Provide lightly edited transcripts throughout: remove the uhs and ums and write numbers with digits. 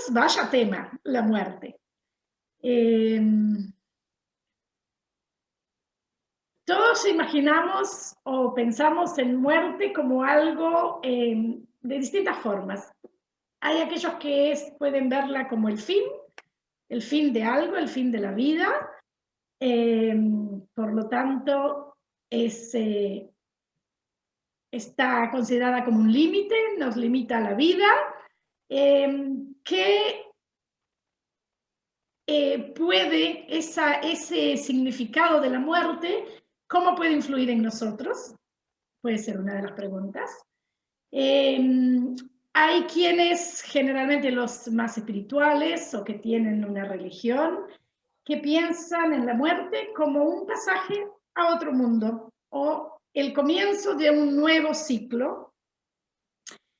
entonces, vaya tema, la muerte. Todos imaginamos o pensamos en muerte como algo de distintas formas. Hay aquellos que pueden verla como el fin de algo, el fin de la vida. Por lo tanto, está considerada como un límite, nos limita a la vida, que puede ese significado de la muerte, ¿cómo puede influir en nosotros? Puede ser una de las preguntas. Hay quienes, generalmente los más espirituales o que tienen una religión, que piensan en la muerte como un pasaje a otro mundo o el comienzo de un nuevo ciclo.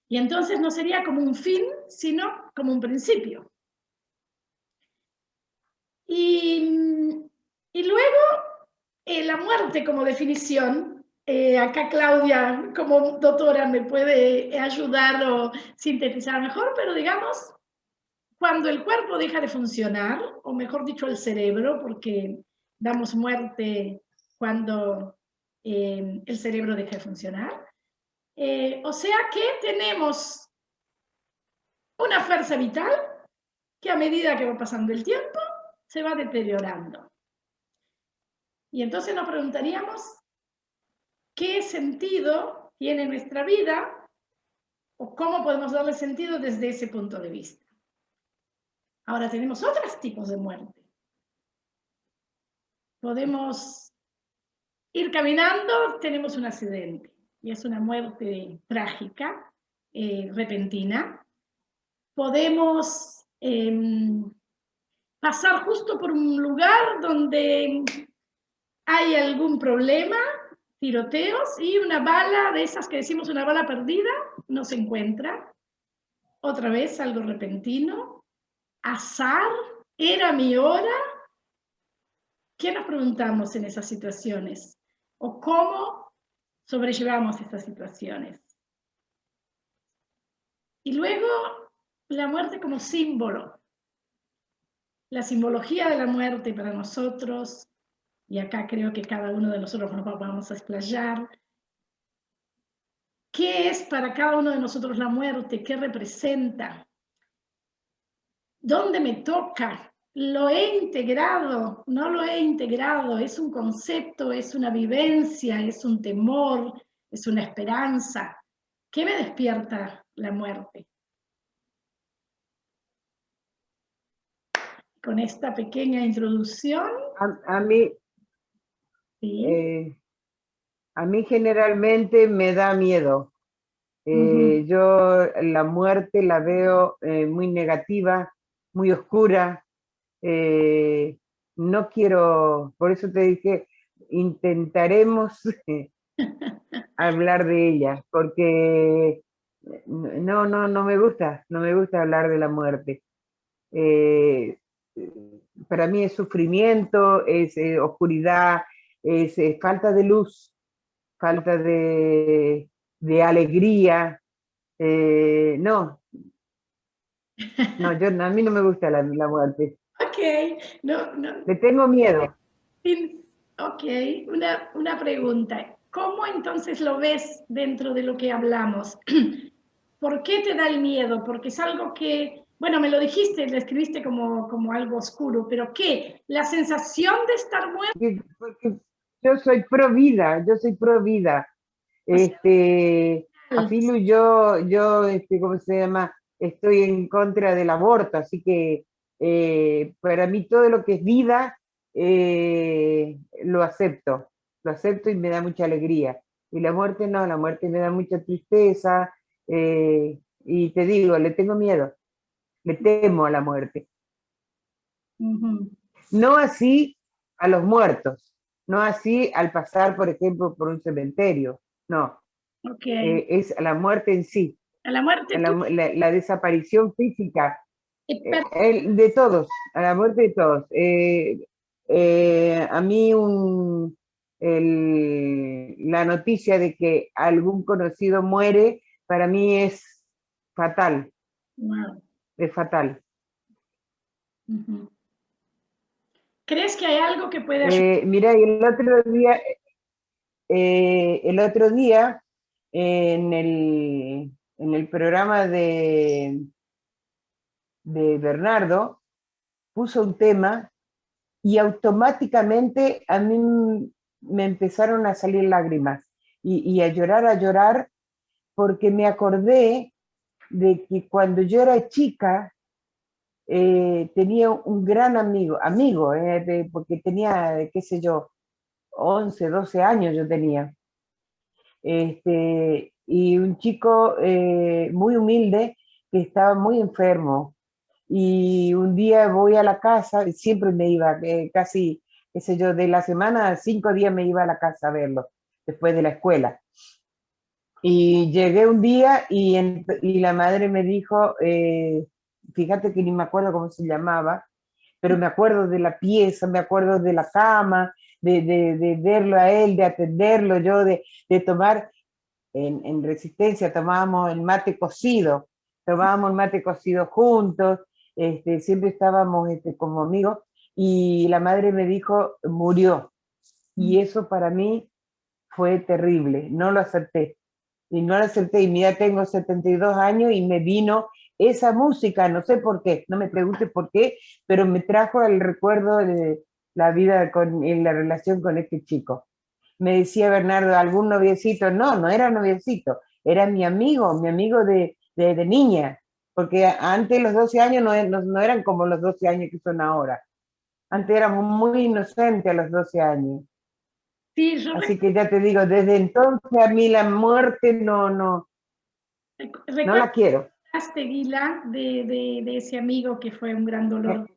Y entonces no sería como un fin, sino como un principio. Y luego, la muerte como definición, acá Claudia como doctora me puede ayudar o sintetizar mejor, pero digamos, cuando el cuerpo deja de funcionar, o mejor dicho el cerebro, porque damos muerte cuando el cerebro deja de funcionar, o sea que tenemos una fuerza vital que a medida que va pasando el tiempo se va deteriorando. Y entonces nos preguntaríamos, ¿qué sentido tiene nuestra vida? ¿O cómo podemos darle sentido desde ese punto de vista? Ahora tenemos otros tipos de muerte. Podemos ir caminando, tenemos un accidente. Y es una muerte trágica, repentina. Podemos pasar justo por un lugar donde hay algún problema, tiroteos, y una bala de esas que decimos una bala perdida, no se encuentra. Otra vez algo repentino, azar, era mi hora. ¿Qué nos preguntamos en esas situaciones? ¿O cómo sobrellevamos estas situaciones? Y luego, la muerte como símbolo. La simbología de la muerte para nosotros, y acá creo que cada uno de nosotros nos vamos a explayar. ¿Qué es para cada uno de nosotros la muerte? ¿Qué representa? ¿Dónde me toca? ¿Lo he integrado? ¿No lo he integrado? ¿Es un concepto? ¿Es una vivencia? ¿Es un temor? ¿Es una esperanza? ¿Qué me despierta la muerte? Con esta pequeña introducción. A mí, ¿sí? A mí generalmente me da miedo. Yo la muerte la veo muy negativa, muy oscura. No quiero, por eso te dije, intentaremos hablar de ella, porque no me gusta hablar de la muerte. Para mí es sufrimiento, es oscuridad, es falta de luz, falta de alegría. A mí no me gusta la muerte. Ok, no. Le tengo miedo. Ok, una pregunta. ¿Cómo entonces lo ves dentro de lo que hablamos? ¿Por qué te da el miedo? Porque es algo que, bueno, me lo dijiste, lo escribiste como algo oscuro, pero ¿qué? ¿La sensación de estar muerto? Porque yo soy pro vida, O sea, Afilu, ¿cómo se llama? Estoy en contra del aborto, así que para mí todo lo que es vida lo acepto y me da mucha alegría. Y la muerte no, la muerte me da mucha tristeza, y te digo, le tengo miedo, le temo a la muerte. No así a los muertos, no así al pasar, por ejemplo, por un cementerio, no. Okay. Es a la muerte en sí, a la muerte la desaparición física, de todos, a la muerte de todos. A mí la noticia de que algún conocido muere, para mí es fatal. Wow. Es fatal. Ujú. ¿Crees que hay algo que puede ayudar? Mira, y el otro día en el programa de Bernardo puso un tema y automáticamente a mí me empezaron a salir lágrimas y a llorar, porque me acordé de que cuando yo era chica tenía un gran amigo, porque tenía, qué sé yo, 11 12 años yo tenía, y un chico muy humilde que estaba muy enfermo. Y un día voy a la casa, siempre me iba, casi, qué sé yo, de la semana, 5 días me iba a la casa a verlo, después de la escuela. Y llegué un día y la madre me dijo, fíjate que ni me acuerdo cómo se llamaba, pero me acuerdo de la pieza, me acuerdo de la cama, de verlo a él, de atenderlo, yo de tomar, en Resistencia tomábamos el mate cocido, juntos, siempre estábamos como amigos, y la madre me dijo, murió, y eso para mí fue terrible, no lo acepté, y no lo acepté, y mira, tengo 72 años y me vino esa música, no sé por qué, no me preguntes por qué, pero me trajo el recuerdo de la vida en la relación con este chico. Me decía Bernardo, ¿algún noviecito? No, no era noviecito, era mi amigo de niña, porque antes los 12 años no eran como los 12 años que son ahora. Antes éramos muy inocentes a los 12 años. Sí, yo Así que ya te digo, desde entonces a mí la muerte no recuerdo la quiero. Guila de ese amigo que fue un gran dolor.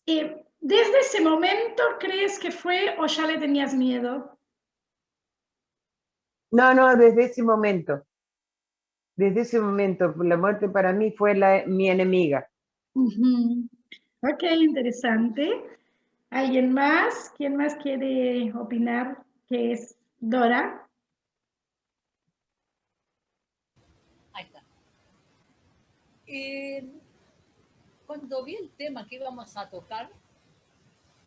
¿Desde ese momento crees que fue o ya le tenías miedo? No, no, desde ese momento, la muerte para mí fue mi enemiga. Uh-huh. Ok, interesante. ¿Alguien más? ¿Quién más quiere opinar? ¿Qué es Dora? Ahí está. Cuando vi el tema que íbamos a tocar,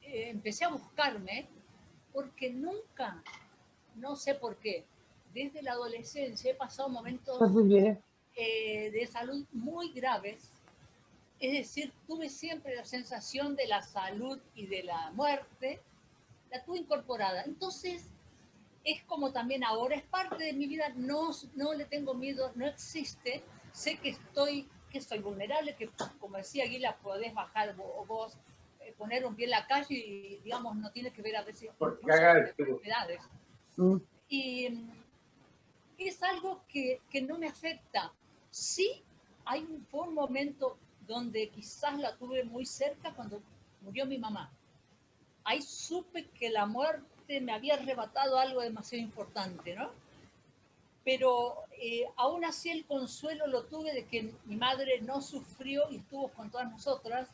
empecé a buscarme porque nunca, no sé por qué, desde la adolescencia he pasado momentos de salud muy graves. Es decir, tuve siempre la sensación de la salud y de la muerte, la tuve incorporada. Entonces, es como también ahora, es parte de mi vida, no le tengo miedo, no existe. Sé que soy vulnerable, que como decía Aguila, podés bajar vos, poner un pie en la calle y, digamos, no tienes que ver a veces enfermedades. Y es algo que no me afecta. Sí, fue un momento donde quizás la tuve muy cerca cuando murió mi mamá. Ahí supe que la muerte me había arrebatado algo demasiado importante, ¿no? Pero aún así el consuelo lo tuve de que mi madre no sufrió y estuvo con todas nosotras.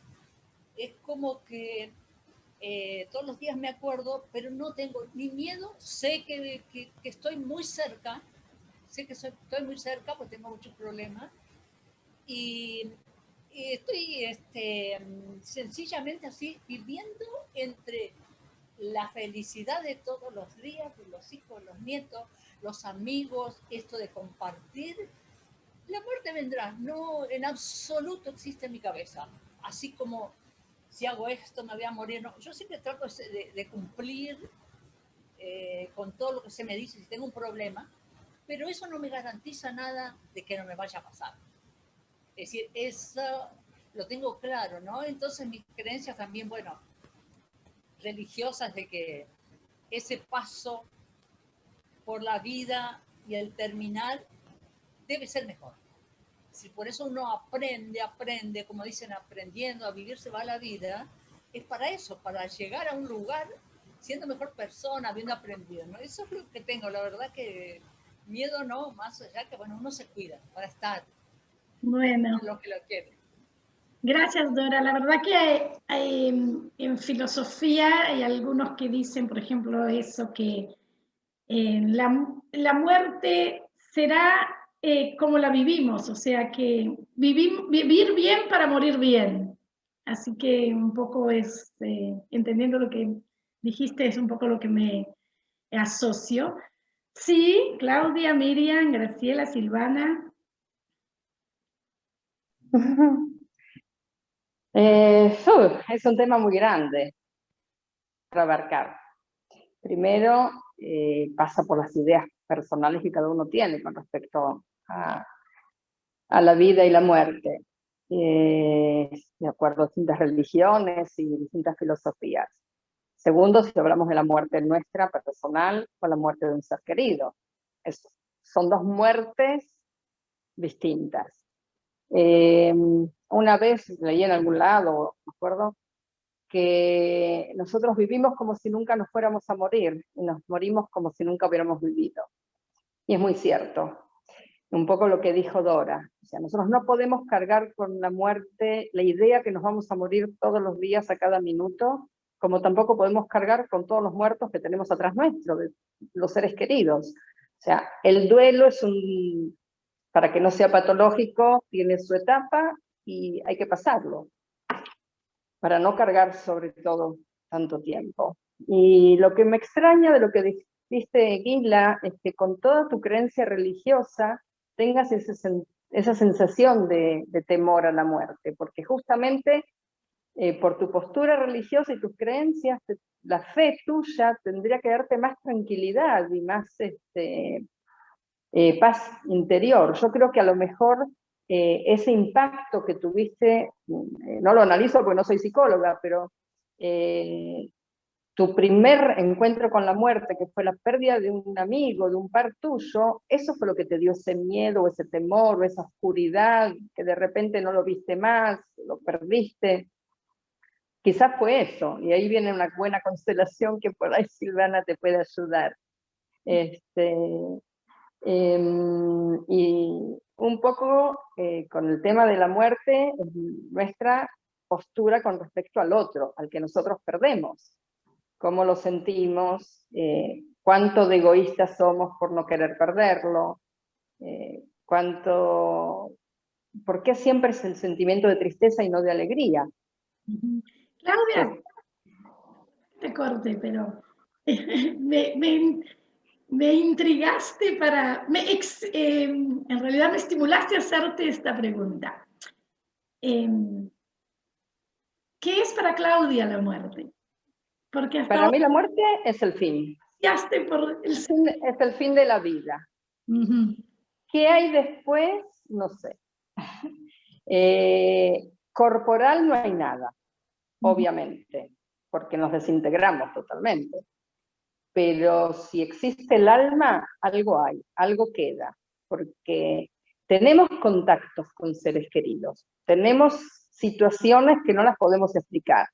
Es como que todos los días me acuerdo, pero no tengo ni miedo, sé que estoy muy cerca, sé que estoy muy cerca porque tengo muchos problemas y estoy sencillamente así viviendo entre la felicidad de todos los días, de los hijos, los nietos, los amigos, esto de compartir. La muerte vendrá, no en absoluto existe en mi cabeza, así como si hago esto me voy a morir, no. Yo siempre trato de cumplir con todo lo que se me dice si tengo un problema, pero eso no me garantiza nada de que no me vaya a pasar. Es decir, eso lo tengo claro, ¿no? Entonces mis creencias también, bueno, religiosas de que ese paso por la vida y el terminar debe ser mejor. Si por eso uno aprende, como dicen, aprendiendo a vivir se va la vida, es para eso, para llegar a un lugar siendo mejor persona, habiendo aprendido, ¿no? Eso es lo que tengo, la verdad que miedo no, más allá que, bueno, uno se cuida para estar. Bueno. Lo que lo quiere. Gracias, Dora. La verdad que en filosofía hay algunos que dicen, por ejemplo, eso, que la muerte será como la vivimos, o sea que vivir bien para morir bien. Así que un poco es, entendiendo lo que dijiste, es un poco lo que me asocio. Sí, Claudia, Miriam, Graciela, Silvana. Es un tema muy grande para abarcar. Primero, pasa por las ideas personales que cada uno tiene con respecto a la vida y la muerte, de acuerdo a distintas religiones y distintas filosofías. Segundo, si hablamos de la muerte nuestra, personal, o la muerte de un ser querido. Son dos muertes distintas. Una vez leí en algún lado, me acuerdo, que nosotros vivimos como si nunca nos fuéramos a morir, y nos morimos como si nunca hubiéramos vivido. Y es muy cierto. Un poco lo que dijo Dora. O sea, nosotros no podemos cargar con la muerte, la idea que nos vamos a morir todos los días a cada minuto, como tampoco podemos cargar con todos los muertos que tenemos atrás nuestro, de los seres queridos. O sea, el duelo es para que no sea patológico, tiene su etapa y hay que pasarlo, para no cargar sobre todo tanto tiempo. Y lo que me extraña de lo que dijiste, Gisela, es que con toda tu creencia religiosa tengas esa sensación de temor a la muerte, porque justamente por tu postura religiosa y tus creencias, la fe tuya tendría que darte más tranquilidad y más paz interior. Yo creo que a lo mejor ese impacto que tuviste, no lo analizo porque no soy psicóloga, pero tu primer encuentro con la muerte, que fue la pérdida de un amigo, de un par tuyo, eso fue lo que te dio ese miedo, ese temor, o esa oscuridad, que de repente no lo viste más, lo perdiste. Quizás fue eso, y ahí viene una buena constelación que por ahí Silvana te puede ayudar. Y un poco con el tema de la muerte, nuestra postura con respecto al otro, al que nosotros perdemos. Cómo lo sentimos, cuánto de egoístas somos por no querer perderlo, ¿por qué siempre es el sentimiento de tristeza y no de alegría? Claudia, te corte, pero me intrigaste en realidad me estimulaste a hacerte esta pregunta. ¿Qué es para Claudia la muerte? Porque hasta para mí la muerte es el fin. Por es el fin de la vida. ¿Qué hay después? No sé. Corporal no hay nada, obviamente, porque nos desintegramos totalmente. Pero si existe el alma, algo hay, algo queda, porque tenemos contactos con seres queridos, tenemos situaciones que no las podemos explicar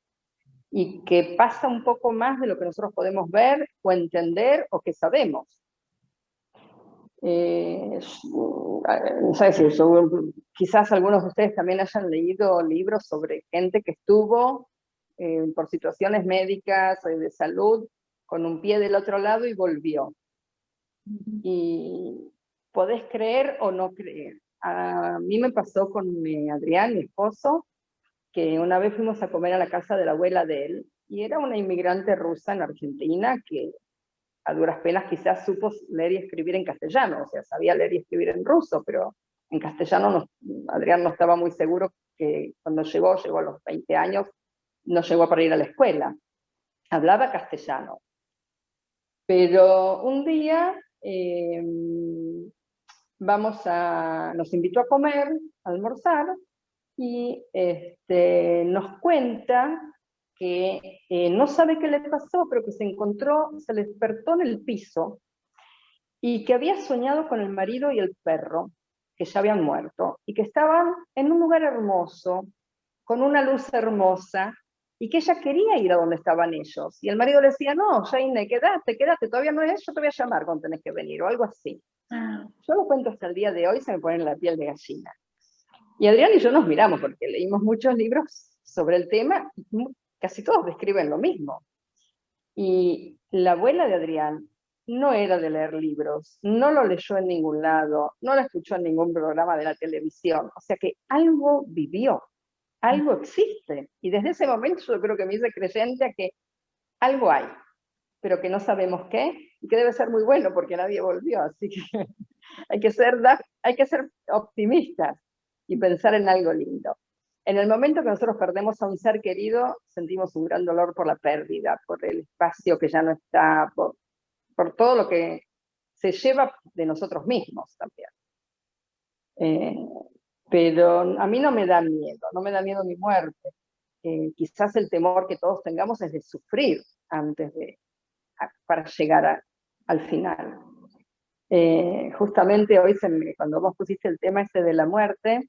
y que pasa un poco más de lo que nosotros podemos ver o entender o que sabemos. No sé si quizás algunos de ustedes también hayan leído libros sobre gente que estuvo por situaciones médicas o de salud con un pie del otro lado y volvió. Y podés creer o no creer. A mí me pasó con Adrián, mi esposo, que una vez fuimos a comer a la casa de la abuela de él, y era una inmigrante rusa en Argentina que a duras penas quizás supo leer y escribir en castellano, o sea, sabía leer y escribir en ruso, pero en castellano Adrián no estaba muy seguro, que cuando llegó a los 20 años, no llegó para ir a la escuela. Hablaba castellano. Pero un día nos invitó a comer, a almorzar, y nos cuenta que no sabe qué le pasó, pero que se le despertó en el piso, y que había soñado con el marido y el perro, que ya habían muerto, y que estaban en un lugar hermoso, con una luz hermosa, y que ella quería ir a donde estaban ellos. Y el marido le decía, no, Jane, quédate, todavía no es, yo te voy a llamar cuando tenés que venir, o algo así. Yo lo cuento hasta el día de hoy, se me pone la piel de gallina. Y Adrián y yo nos miramos, porque leímos muchos libros sobre el tema, y casi todos describen lo mismo. Y la abuela de Adrián no era de leer libros, no lo leyó en ningún lado, no lo escuchó en ningún programa de la televisión, o sea que algo vivió. algo existe. Y desde ese momento yo creo que me hice creyente a que algo hay, pero que no sabemos qué, y que debe ser muy bueno porque nadie volvió. Así que hay que ser optimistas y pensar en algo lindo. En el momento que nosotros perdemos a un ser querido, sentimos un gran dolor por la pérdida, por el espacio que ya no está, por todo lo que se lleva de nosotros mismos también. Pero a mí no me da miedo mi muerte. Quizás el temor que todos tengamos es de sufrir antes para llegar al final. Justamente hoy, cuando vos pusiste el tema ese de la muerte,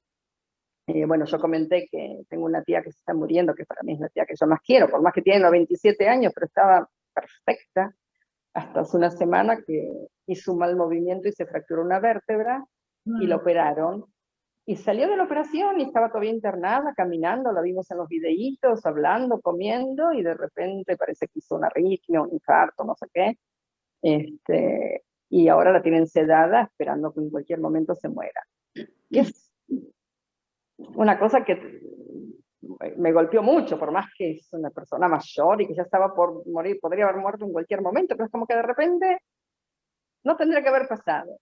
bueno, yo comenté que tengo una tía que se está muriendo, que para mí es la tía que yo más quiero, por más que tiene 97 años, pero estaba perfecta, hasta hace una semana que hizo un mal movimiento y se fracturó una vértebra, y la operaron, y salió de la operación y estaba todavía internada, caminando, la vimos en los videitos, hablando, comiendo, y de repente parece que hizo una arritmia, un infarto, no sé qué, y ahora la tienen sedada, esperando que en cualquier momento se muera. Y es una cosa que me golpeó mucho, por más que es una persona mayor y que ya estaba por morir, podría haber muerto en cualquier momento, pero es como que de repente no tendría que haber pasado.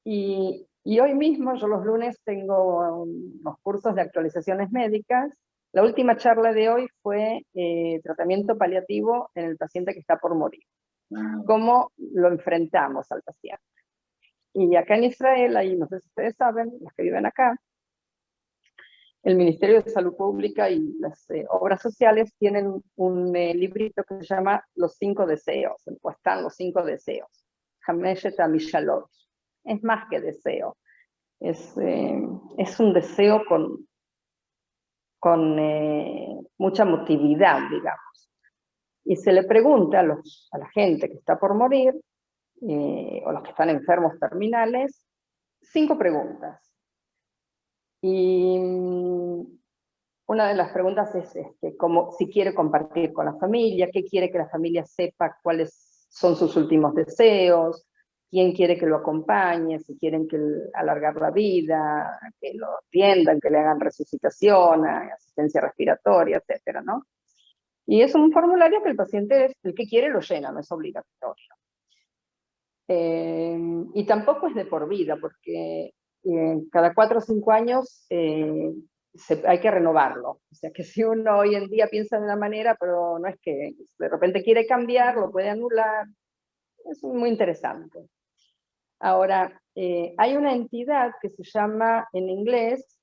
Y hoy mismo, yo los lunes tengo unos cursos de actualizaciones médicas. La última charla de hoy fue tratamiento paliativo en el paciente que está por morir. ¿Cómo lo enfrentamos al paciente? Y acá en Israel, ahí no sé si ustedes saben, los que viven acá, el Ministerio de Salud Pública y las obras sociales tienen un librito que se llama Los 5 deseos, o están los 5 deseos. Hameshet HaMishalot. Es más que deseo. Es un deseo con mucha motividad, digamos. Y se le pregunta a la gente que está por morir, o los que están enfermos terminales, 5 preguntas. Y una de las preguntas es como si quiere compartir con la familia, qué quiere que la familia sepa, cuáles son sus últimos deseos, quién quiere que lo acompañe, si quieren alargar la vida, que lo atiendan, que le hagan resucitación, asistencia respiratoria, etcétera, ¿no? Y es un formulario que el paciente, el que quiere, lo llena, no es obligatorio. Y tampoco es de por vida, porque cada 4 o 5 años hay que renovarlo. O sea que si uno hoy en día piensa de una manera, pero no es que de repente quiere cambiar, lo puede anular. Es muy interesante. Ahora, hay una entidad que se llama en inglés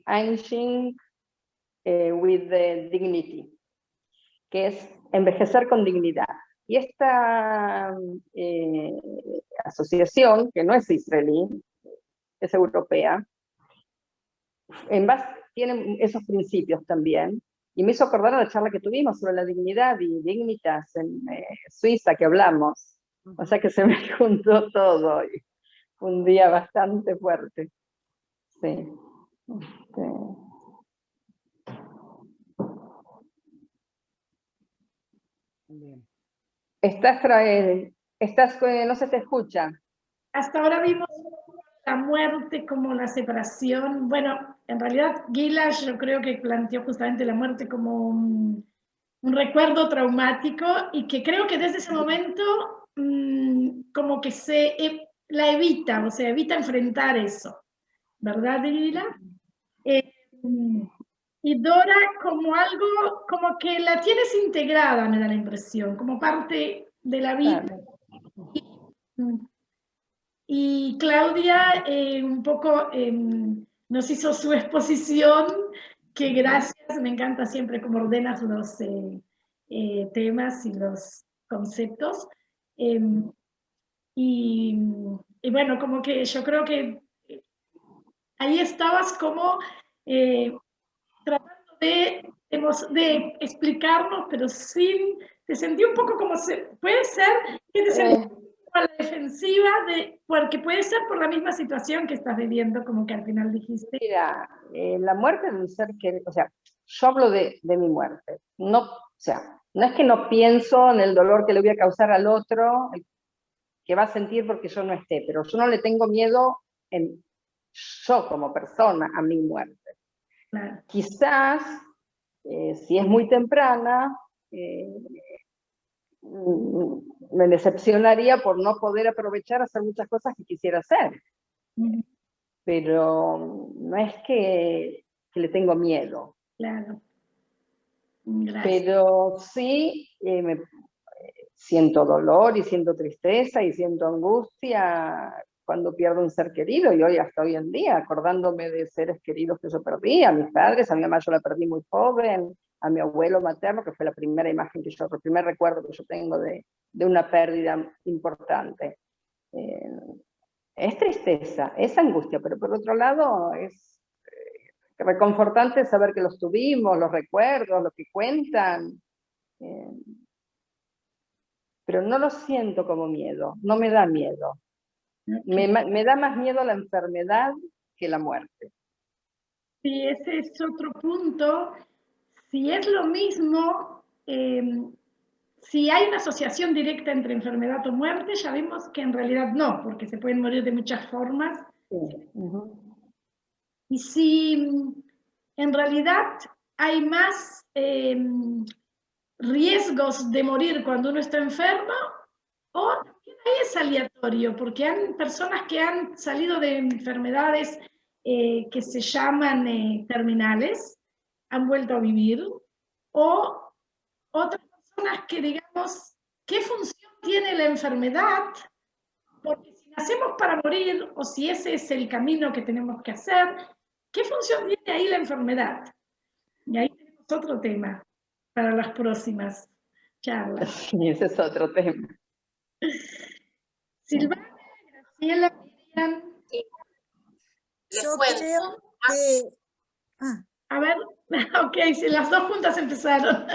Aging with Dignity, que es envejecer con dignidad. Y esta asociación, que no es israelí, es europea, tiene esos principios también, y me hizo acordar a la charla que tuvimos sobre la dignidad y dignitas en Suiza, que hablamos. O sea que se me juntó todo, y un día bastante fuerte. Sí. Bien. No se te escucha. Hasta ahora vimos la muerte como la separación. Bueno, en realidad Gilash yo creo que planteó justamente la muerte como un recuerdo traumático, y que creo que desde ese momento como que la evita, o sea, evita enfrentar eso, ¿verdad, Gila? Y Dora como algo, como que la tienes integrada, me da la impresión, como parte de la vida. Y Claudia un poco nos hizo su exposición, que gracias, me encanta siempre cómo ordenas los temas y los conceptos. Y bueno, como que yo creo que ahí estabas como tratando de explicarnos, pero te sentí un poco como, puede ser que te sentí a la defensiva, porque puede ser por la misma situación que estás viviendo, como que al final dijiste. Mira, la muerte de un ser que, o sea, yo hablo de mi muerte, no, o sea, no es que no pienso en el dolor que le voy a causar al otro, que va a sentir porque yo no esté, pero yo no le tengo miedo yo como persona a mi muerte. Claro. Quizás, si es muy temprana, me decepcionaría por no poder aprovechar a hacer muchas cosas que quisiera hacer. Pero no es que le tengo miedo. Claro. Gracias. Pero sí siento dolor y siento tristeza y siento angustia cuando pierdo un ser querido, y hoy hasta hoy en día, acordándome de seres queridos que yo perdí, a mis padres, a mi mamá yo la perdí muy joven, a mi abuelo materno, que fue la primera imagen que yo, el primer recuerdo que yo tengo de una pérdida importante. Es tristeza, es angustia, pero por otro lado es reconfortante saber que los tuvimos, los recuerdos, lo que cuentan, pero no lo siento como miedo, no me da miedo. Me da más miedo la enfermedad que la muerte. Sí, ese es otro punto. Si es lo mismo, si hay una asociación directa entre enfermedad o muerte, ya vemos que en realidad no, porque se pueden morir de muchas formas. Sí. Y si en realidad hay más riesgos de morir cuando uno está enfermo, o también ahí es aleatorio, porque hay personas que han salido de enfermedades que se llaman terminales, han vuelto a vivir, o otras personas que, digamos, ¿qué función tiene la enfermedad? Porque si nacemos para morir, o si ese es el camino que tenemos que hacer, ¿qué función tiene ahí la enfermedad? Y ahí tenemos otro tema para las próximas charlas. Y ese es otro tema. Silvana, Graciela, Miriam. Yo creo que... A ver, ok, si las dos juntas empezaron.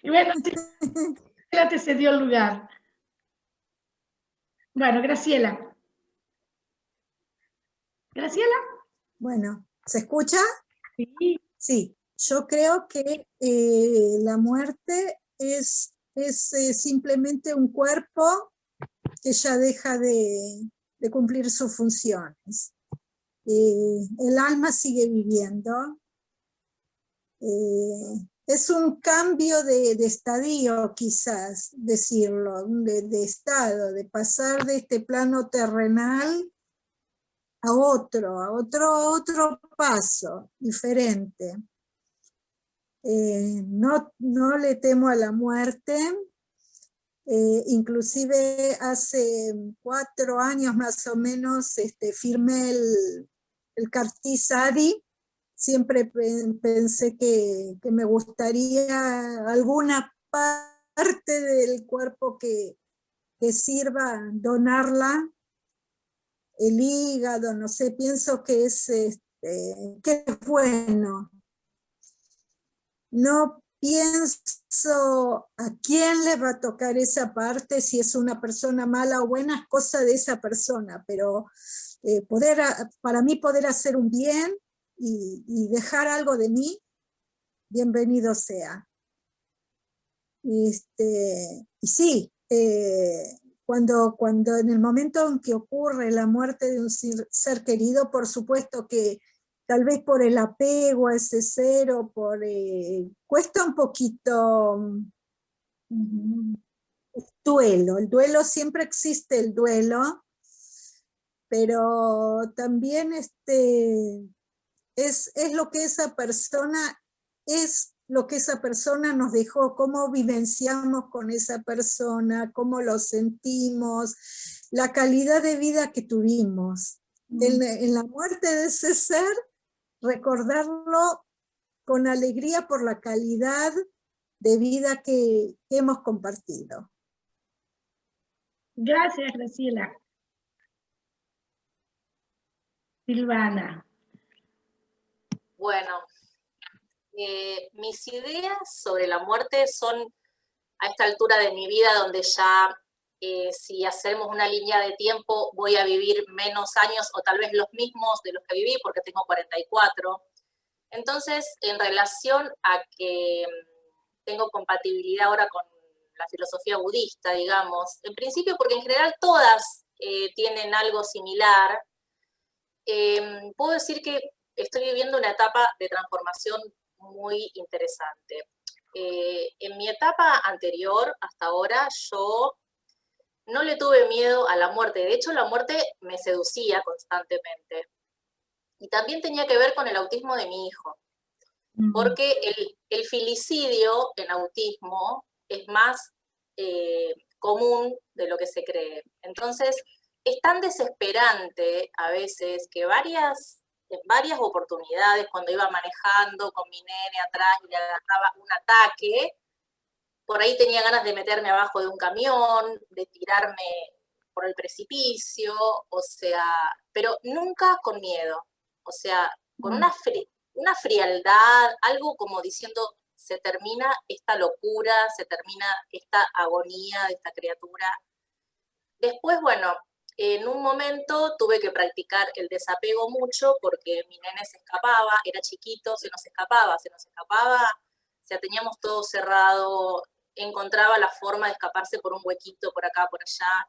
Y bueno, Graciela te cedió el lugar. Bueno, Graciela. ¿Graciela? Bueno, ¿se escucha? Sí. Sí, yo creo que la muerte es simplemente un cuerpo que ya deja de cumplir sus funciones. El alma sigue viviendo. Es un cambio de estadio, quizás decirlo, de estado, de pasar de este plano terrenal a otro paso diferente. No le temo a la muerte. Inclusive hace 4 años más o menos firmé el Cartí-Sadi. Siempre pensé que me gustaría alguna parte del cuerpo que sirva, donarla, el hígado, no sé, pienso que es bueno. No pienso a quién le va a tocar esa parte, si es una persona mala o buena, es cosa de esa persona, pero para mí poder hacer un bien y dejar algo de mí, bienvenido sea. Y sí, cuando en el momento en que ocurre la muerte de un ser querido, por supuesto que tal vez por el apego a ese ser, o cuesta un poquito el duelo, siempre existe el duelo, pero también es lo que esa persona nos dejó, cómo vivenciamos con esa persona, cómo lo sentimos, la calidad de vida que tuvimos. En la muerte de ese ser, recordarlo con alegría por la calidad de vida que hemos compartido. Gracias, Graciela. Silvana. Bueno, mis ideas sobre la muerte son a esta altura de mi vida donde ya si hacemos una línea de tiempo voy a vivir menos años o tal vez los mismos de los que viví porque tengo 44. Entonces, en relación a que tengo compatibilidad ahora con la filosofía budista, digamos, en principio porque en general todas tienen algo similar, puedo decir que estoy viviendo una etapa de transformación muy interesante. En mi etapa anterior, hasta ahora, yo no le tuve miedo a la muerte. De hecho, la muerte me seducía constantemente. Y también tenía que ver con el autismo de mi hijo. Porque el filicidio en autismo es más común de lo que se cree. Entonces, es tan desesperante a veces que en varias oportunidades, cuando iba manejando con mi nene atrás y le agarraba un ataque, por ahí tenía ganas de meterme abajo de un camión, de tirarme por el precipicio, o sea, pero nunca con miedo, o sea, con una frialdad, algo como diciendo, se termina esta locura, se termina esta agonía de esta criatura. Después, bueno, en un momento tuve que practicar el desapego mucho porque mi nene se escapaba, era chiquito, se nos escapaba, o sea, teníamos todo cerrado, encontraba la forma de escaparse por un huequito, por acá, por allá.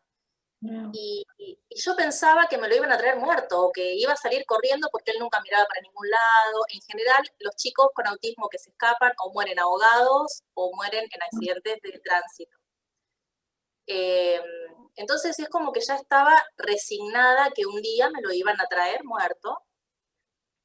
Y yo pensaba que me lo iban a traer muerto o que iba a salir corriendo porque él nunca miraba para ningún lado. En general, los chicos con autismo que se escapan o mueren ahogados o mueren en accidentes de tránsito. Entonces es como que ya estaba resignada que un día me lo iban a traer muerto.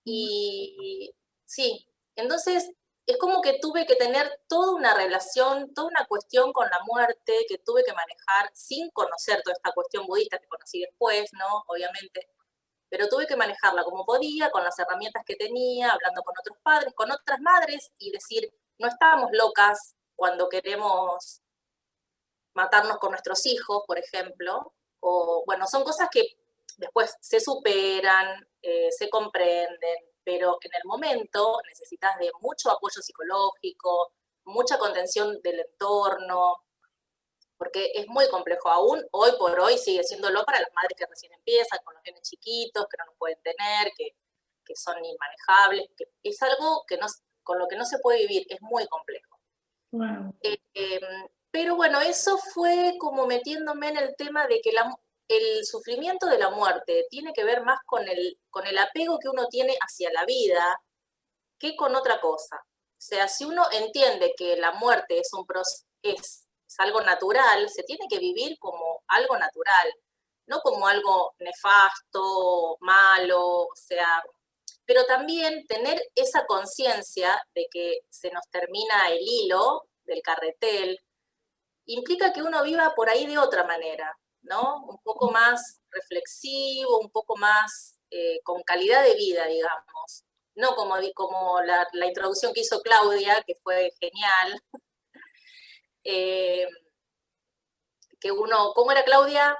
Y sí, entonces es como que tuve que tener toda una relación, toda una cuestión con la muerte que tuve que manejar sin conocer toda esta cuestión budista que conocí después, ¿no? Obviamente. Pero tuve que manejarla como podía, con las herramientas que tenía, hablando con otros padres, con otras madres, y decir, no estamos locas cuando queremos matarnos con nuestros hijos, por ejemplo, o bueno, son cosas que después se superan, se comprenden, pero en el momento necesitas de mucho apoyo psicológico, mucha contención del entorno, porque es muy complejo. Aún hoy por hoy sigue siéndolo para las madres que recién empiezan, con los nenes chiquitos, que no nos pueden tener, que son inmanejables, que es algo que con lo que no se puede vivir, es muy complejo. Wow. Pero bueno, eso fue como metiéndome en el tema de que el sufrimiento de la muerte tiene que ver más con el apego que uno tiene hacia la vida que con otra cosa. O sea, si uno entiende que la muerte es algo natural, se tiene que vivir como algo natural, no como algo nefasto, malo, o sea, pero también tener esa conciencia de que se nos termina el hilo del carretel, implica que uno viva por ahí de otra manera, ¿no? Un poco más reflexivo, un poco más con calidad de vida, digamos. No como la introducción que hizo Claudia, que fue genial. Que uno, ¿cómo era Claudia?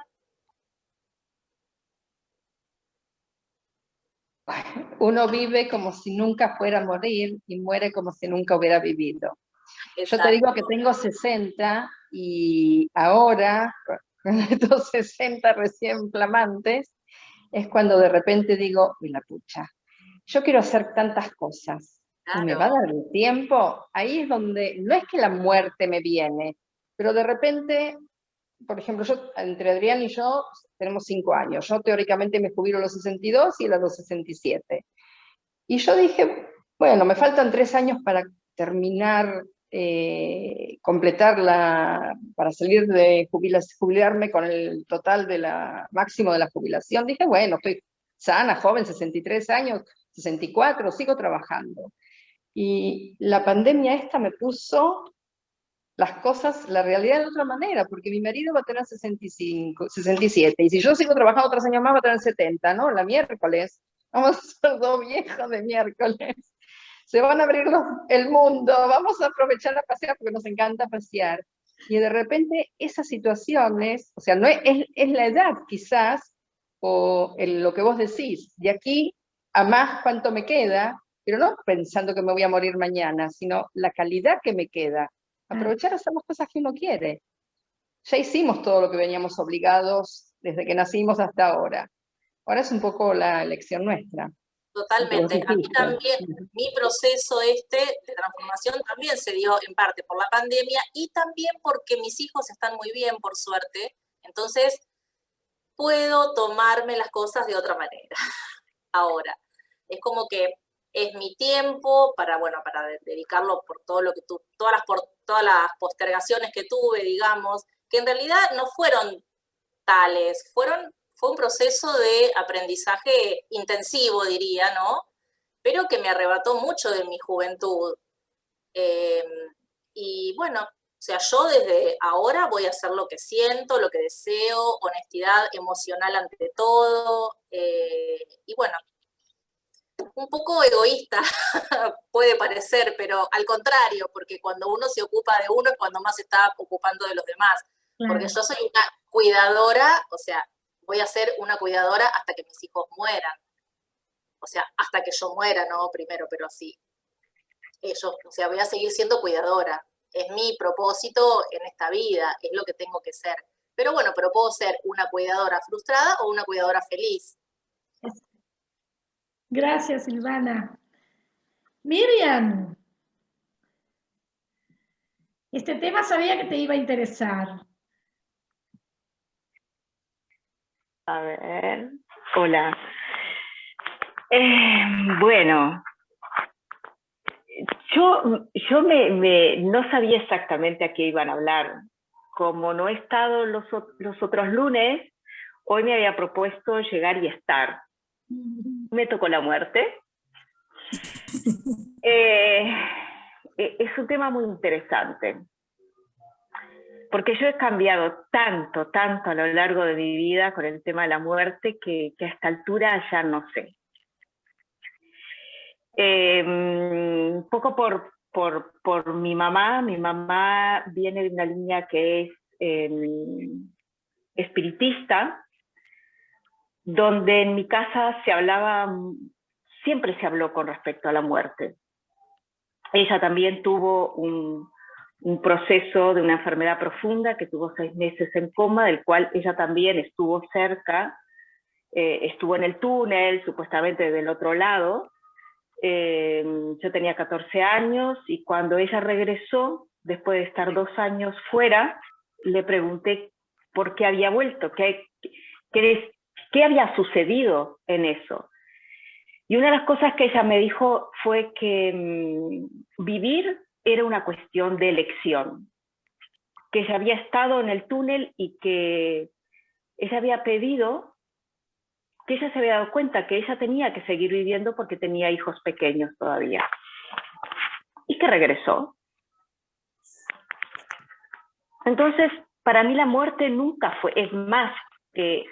Uno vive como si nunca fuera a morir y muere como si nunca hubiera vivido. Exacto. Yo te digo que tengo 60 y ahora, con estos 60 recién flamantes, es cuando de repente digo, y la pucha, yo quiero hacer tantas cosas, Claro. ¿y me va a dar el tiempo? Ahí es donde, no es que la muerte me viene, pero de repente, por ejemplo, entre Adrián y yo tenemos 5 años, yo teóricamente me jubilo a los 62 y él a los 67. Y yo dije, bueno, me faltan 3 años para terminar, para salir de jubilarme con el total máximo de la jubilación. Dije, bueno, estoy sana, joven, 63 años, 64, sigo trabajando. Y la pandemia esta me puso las cosas, la realidad de otra manera, porque mi marido va a tener 65, 67, y si yo sigo trabajando 3 años más va a tener 70, ¿no? La miércoles. Vamos a ser 2 viejos de miércoles. Se van a abrir el mundo, vamos a aprovechar a pasear porque nos encanta pasear. Y de repente esas situaciones, o sea, no es la edad quizás, o lo que vos decís, de aquí a más cuánto me queda, pero no pensando que me voy a morir mañana, sino la calidad que me queda. Aprovechar a hacer las cosas que uno quiere. Ya hicimos todo lo que veníamos obligados desde que nacimos hasta ahora. Ahora es un poco la elección nuestra. Totalmente. A mí también, mi proceso de transformación también se dio en parte por la pandemia y también porque mis hijos están muy bien, por suerte. Entonces, puedo tomarme las cosas de otra manera ahora. Es como que es mi tiempo para, bueno, para dedicarlo por todo lo que todas las postergaciones que tuve, digamos, que en realidad no fueron tales, fue un proceso de aprendizaje intensivo, diría, ¿no? Pero que me arrebató mucho de mi juventud. Y bueno, o sea, yo desde ahora voy a hacer lo que siento, lo que deseo, honestidad emocional ante todo, y bueno, un poco egoísta puede parecer, pero al contrario, porque cuando uno se ocupa de uno es cuando más se está ocupando de los demás. Claro. Porque yo soy una cuidadora, o sea, voy a ser una cuidadora hasta que mis hijos mueran. O sea, hasta que yo muera, ¿no? Primero, pero sí. O sea, voy a seguir siendo cuidadora. Es mi propósito en esta vida, es lo que tengo que ser. Pero bueno, pero puedo ser una cuidadora frustrada o una cuidadora feliz. Gracias, Silvana. Miriam, este tema sabía que te iba a interesar. A ver, hola. Bueno, yo no sabía exactamente a qué iban a hablar. Como no he estado los otros lunes, hoy me había propuesto llegar y estar. Me tocó la muerte. Es un tema muy interesante, porque yo he cambiado tanto a lo largo de mi vida con el tema de la muerte que a esta altura ya no sé. Un poco por mi mamá viene de una línea que es espiritista, donde en mi casa siempre se habló con respecto a la muerte. Ella también tuvo un proceso de una enfermedad profunda, que tuvo 6 meses en coma, del cual ella también estuvo cerca, estuvo en el túnel, supuestamente del otro lado. Yo tenía 14 años y cuando ella regresó, después de estar 2 años fuera, le pregunté por qué había vuelto, qué había sucedido en eso. Y una de las cosas que ella me dijo fue que vivir era una cuestión de elección, que ella había estado en el túnel y que ella había pedido, que ella se había dado cuenta que ella tenía que seguir viviendo porque tenía hijos pequeños todavía, y que regresó. Entonces, para mí la muerte nunca fue, es más, que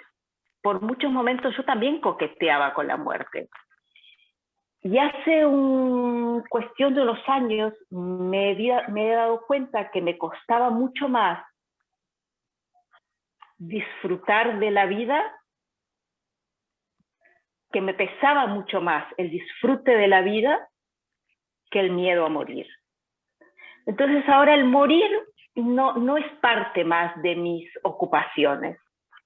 por muchos momentos yo también coqueteaba con la muerte. Y hace cuestión de unos años me he dado cuenta que me costaba mucho más disfrutar de la vida, que me pesaba mucho más el disfrute de la vida que el miedo a morir. Entonces ahora el morir no es parte más de mis ocupaciones,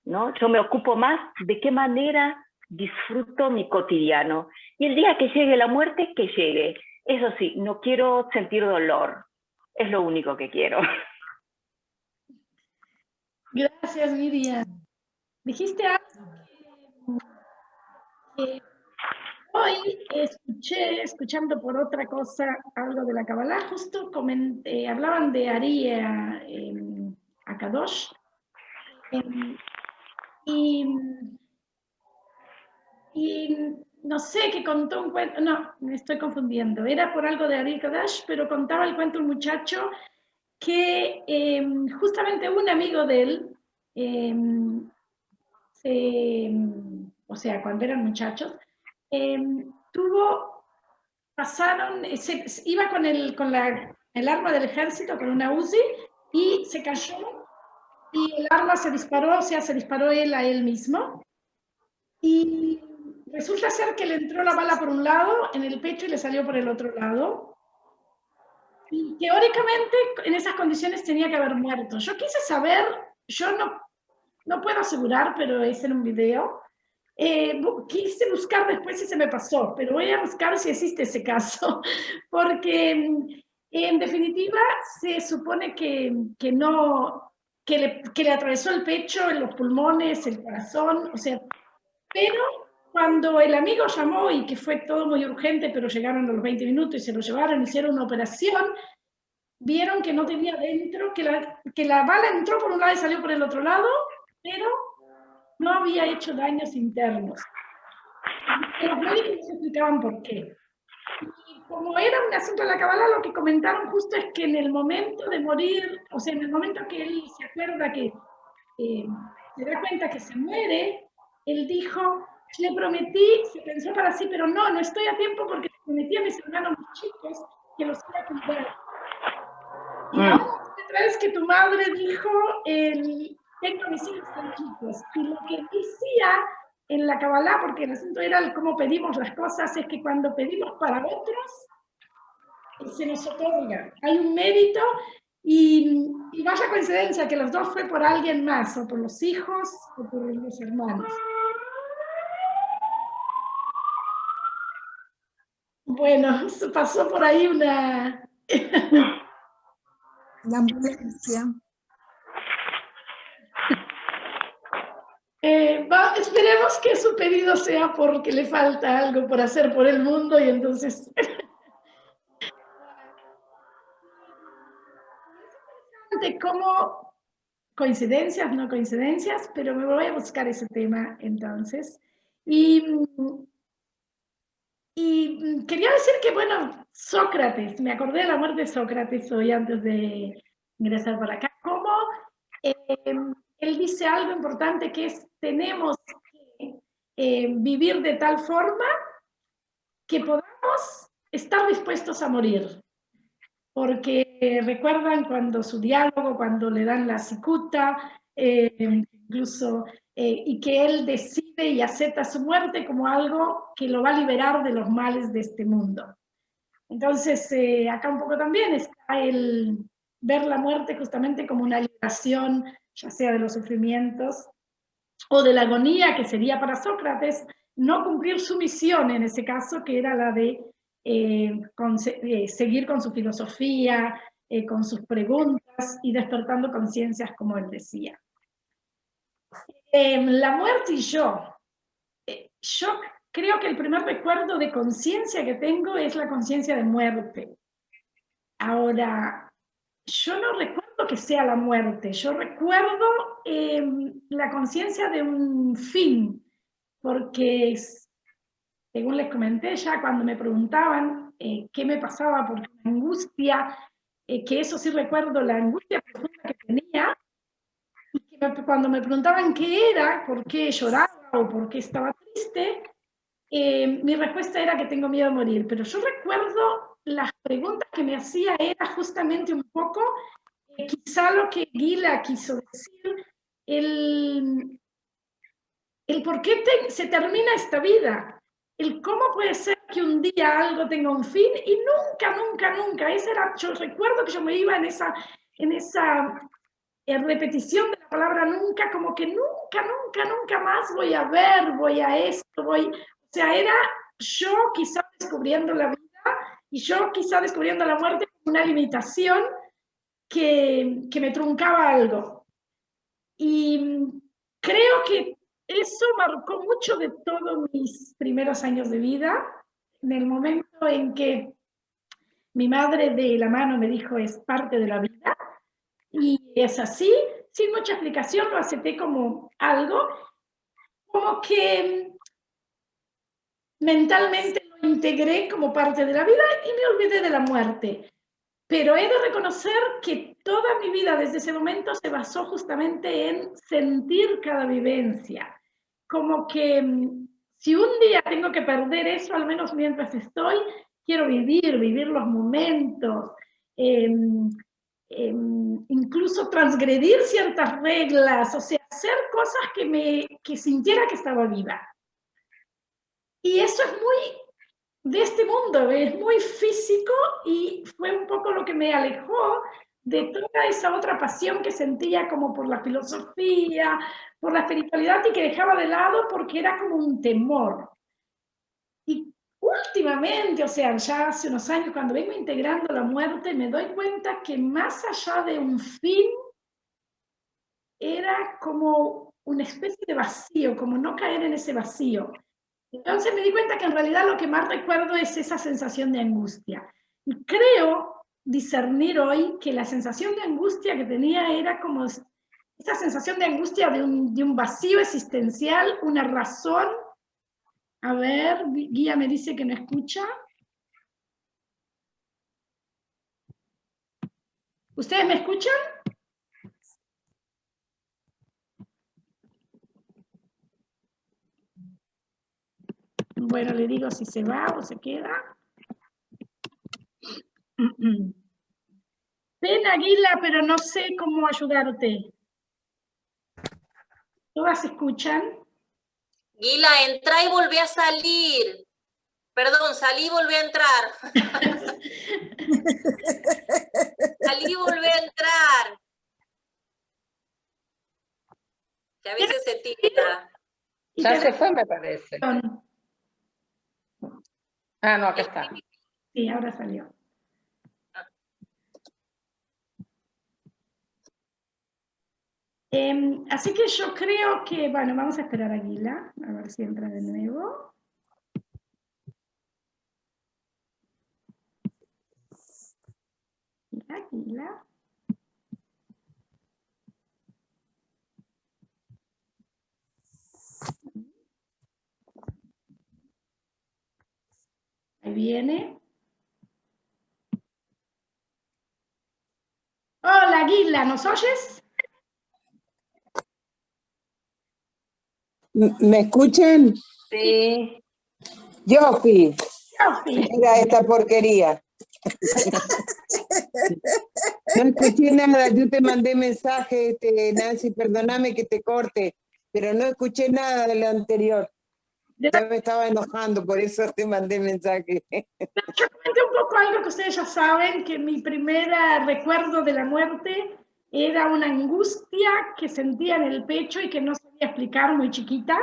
¿no? Yo me ocupo más de qué manera disfruto mi cotidiano. Y el día que llegue la muerte, que llegue. Eso sí, no quiero sentir dolor. Es lo único que quiero. Gracias, Miriam. Dijiste algo que hoy escuchando por otra cosa, algo de la Kabbalah, justo hablaban de Ari Akadosh. Y no sé, que contó un cuento, no, me estoy confundiendo, era por algo de Ari Kadash, pero contaba el cuento un muchacho que justamente un amigo de él, o sea, cuando eran muchachos, iba con el arma del ejército, con una Uzi, y se cayó, y el arma se disparó, o sea, se disparó él a él mismo, y resulta ser que le entró la bala por un lado, en el pecho, y le salió por el otro lado. Y teóricamente, en esas condiciones tenía que haber muerto. Yo quise saber, yo no puedo asegurar, pero es en un video. Quise buscar después si se me pasó, pero voy a buscar si existe ese caso, porque en definitiva se supone que le atravesó el pecho, los pulmones, el corazón, o sea, pero cuando el amigo llamó y que fue todo muy urgente, pero llegaron a los 20 minutos y se lo llevaron, hicieron una operación, vieron que no tenía dentro, que la bala entró por un lado y salió por el otro lado, pero no había hecho daños internos. Y los médicos nos explicaban por qué. Y como era un asunto de la Kabbalah, lo que comentaron justo es que en el momento de morir, o sea, en el momento que él se acuerda que se da cuenta que se muere, él dijo, le prometí, se pensó para sí, pero no estoy a tiempo porque le prometí a mis hermanos más chicos que los iba a cuidar. Y ahora otra vez que tu madre dijo, tengo a mis hijos tan chicos. Y lo que decía en la Kabbalah, porque el asunto era cómo pedimos las cosas, es que cuando pedimos para otros, se nos otorga. Hay un mérito y vaya coincidencia que los dos fue por alguien más, o por los hijos o por los hermanos. Bueno, pasó por ahí una... La ambulancia. Esperemos que su pedido sea porque le falta algo por hacer por el mundo y entonces... de cómo coincidencias, no coincidencias, pero me voy a buscar ese tema entonces. Y quería decir que, bueno, Sócrates, me acordé de la muerte de Sócrates hoy antes de ingresar para acá, cómo él dice algo importante que es, tenemos que vivir de tal forma que podamos estar dispuestos a morir. Porque recuerdan cuando su diálogo, cuando le dan la cicuta, incluso, y que él decide y acepta su muerte como algo que lo va a liberar de los males de este mundo. Entonces, acá un poco también está el ver la muerte justamente como una liberación, ya sea de los sufrimientos o de la agonía, que sería para Sócrates no cumplir su misión en ese caso, que era la de seguir con su filosofía, con sus preguntas y despertando conciencias, como él decía. La muerte y yo creo que el primer recuerdo de conciencia que tengo es la conciencia de muerte. Ahora, yo no recuerdo que sea la muerte, yo recuerdo la conciencia de un fin, porque según les comenté ya cuando me preguntaban qué me pasaba, porque la angustia, que eso sí recuerdo, la angustia profunda que tenía, y que cuando me preguntaban qué era, por qué lloraba o por qué estaba triste, mi respuesta era que tengo miedo a morir, pero yo recuerdo las preguntas que me hacía era justamente un poco, quizá lo que Gila quiso decir, el por qué se termina esta vida, el cómo puede ser que un día algo tenga un fin y nunca, ese era, yo recuerdo que yo me iba en esa repetición de la palabra nunca, como que nunca más voy a ver, voy a esto, o sea, era yo quizá descubriendo la vida y yo quizá descubriendo la muerte como una limitación que me truncaba algo. Y creo que eso marcó mucho de todos mis primeros años de vida, en el momento en que mi madre de la mano me dijo es parte de la vida, y es así, sin mucha explicación, lo acepté como algo, como que mentalmente lo integré como parte de la vida y me olvidé de la muerte. Pero he de reconocer que toda mi vida desde ese momento se basó justamente en sentir cada vivencia. Como que si un día tengo que perder eso, al menos mientras estoy, quiero vivir los momentos, incluso transgredir ciertas reglas, o sea, hacer cosas que sintiera que estaba viva. Y eso es muy de este mundo, es muy físico y fue un poco lo que me alejó de toda esa otra pasión que sentía como por la filosofía, por la espiritualidad y que dejaba de lado porque era como un temor. Y últimamente, o sea, ya hace unos años, cuando vengo integrando la muerte, me doy cuenta que más allá de un fin, era como una especie de vacío, como no caer en ese vacío. Entonces me di cuenta que en realidad lo que más recuerdo es esa sensación de angustia. Y creo discernir hoy que la sensación de angustia que tenía era como esa sensación de angustia de un vacío existencial, una razón. A ver, Guía me dice que no escucha. ¿Ustedes me escuchan? Bueno, le digo si se va o se queda. Ven, Aguila, pero no sé cómo ayudarte. ¿Todas escuchan? Guila, entrá y volví a salir. Perdón, salí y volví a entrar. Salí y volví a entrar. Que a veces se tira. Ya se fue, me parece. Ah, no, acá está. Sí, ahora salió. Así que yo creo que, bueno, vamos a esperar a Aguila, a ver si entra de nuevo. Aguila. Ahí viene. Hola, Aguila, ¿nos oyes? ¿Me escuchan? Sí. Yofi, Yofi. era esta porquería. No escuché nada, yo te mandé mensaje, Nancy, perdóname que te corte, pero no escuché nada de lo anterior. Ya me estaba enojando, por eso te mandé mensaje. Yo comenté un poco algo que ustedes ya saben, que mi primer recuerdo de la muerte era una angustia que sentía en el pecho y que no sabía explicar, muy chiquita,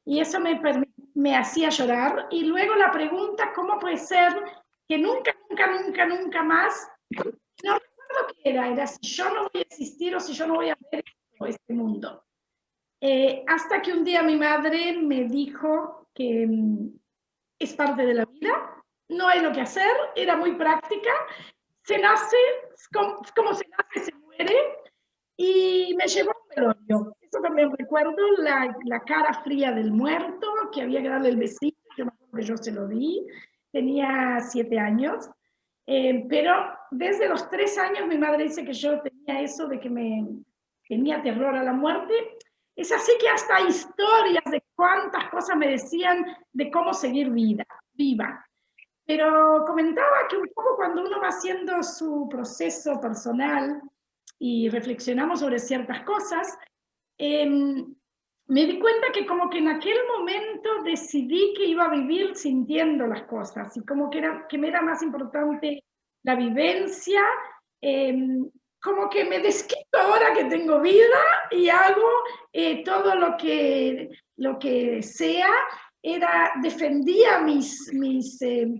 y eso me hacía llorar. Y luego la pregunta, ¿cómo puede ser que nunca más? No recuerdo qué era si yo no voy a existir o si yo no voy a ver este mundo. Hasta que un día mi madre me dijo que es parte de la vida, no hay lo que hacer, era muy práctica, se nace, como se nace, se muere, y me llevó a un velorio. Eso también recuerdo, la cara fría del muerto, que había que darle el besito, yo me acuerdo que yo se lo di, tenía 7 años, pero desde los 3 años mi madre dice que yo tenía eso de que me tenía terror a la muerte. Es así que hasta hay historias de cuántas cosas me decían de cómo seguir viva. Pero comentaba que un poco cuando uno va haciendo su proceso personal y reflexionamos sobre ciertas cosas, me di cuenta que como que en aquel momento decidí que iba a vivir sintiendo las cosas y como que me era más importante la vivencia, como que me desquito ahora que tengo vida y hago todo lo que sea. Defendía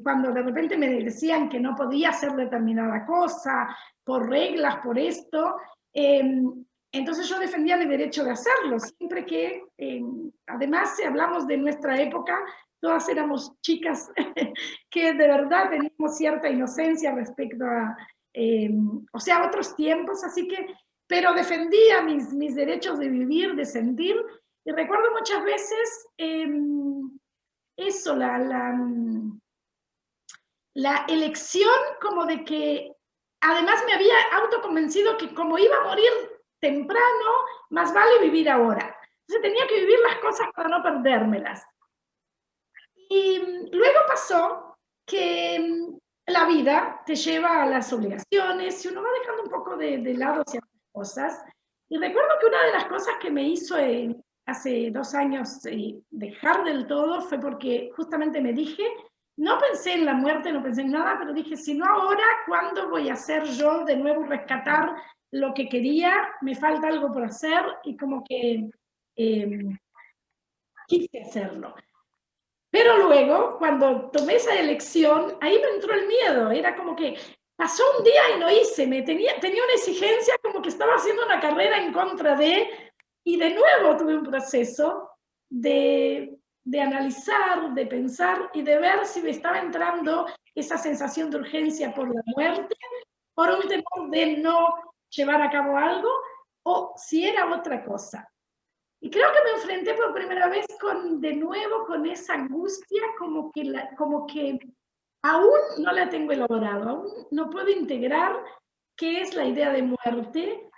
cuando de repente me decían que no podía hacer determinada cosa, por reglas, por esto, entonces yo defendía mi derecho de hacerlo, siempre que, además si hablamos de nuestra época, todas éramos chicas que de verdad teníamos cierta inocencia respecto a, o sea, otros tiempos, así que, pero defendía mis derechos de vivir, de sentir, y recuerdo muchas veces eso, la elección como de que, además me había autoconvencido que como iba a morir temprano, más vale vivir ahora. Entonces tenía que vivir las cosas para no perdérmelas. Y luego pasó que la vida te lleva a las obligaciones y uno va dejando un poco de lado ciertas cosas. Y recuerdo que una de las cosas que me hizo hace 2 años dejar del todo fue porque justamente me dije, no pensé en la muerte, no pensé en nada, pero dije, si no ahora, ¿cuándo voy a hacer yo de nuevo rescatar lo que quería? Me falta algo por hacer y como que quise hacerlo. Pero luego, cuando tomé esa elección, ahí me entró el miedo. Era como que pasó un día y lo hice. Tenía una exigencia como que estaba haciendo una carrera en contra de... Y de nuevo tuve un proceso de de analizar, de pensar y de ver si me estaba entrando esa sensación de urgencia por la muerte, por un temor de no llevar a cabo algo, o si era otra cosa. Y creo que me enfrenté por primera vez de nuevo con esa angustia, como que aún no la tengo elaborado, aún no puedo integrar qué es la idea de muerte.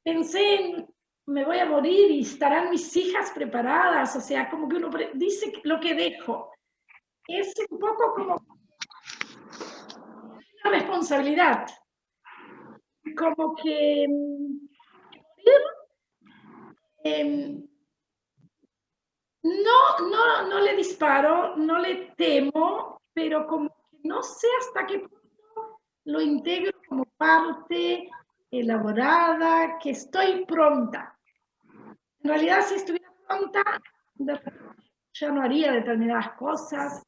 Pensé en, me voy a morir y estarán mis hijas preparadas, o sea, como que uno dice lo que dejo. Es un poco como una responsabilidad, como que no le disparo, no le temo, pero como que no sé hasta qué punto lo integro como parte elaborada, que estoy pronta. En realidad, si estuviera pronta, ya no haría determinadas cosas.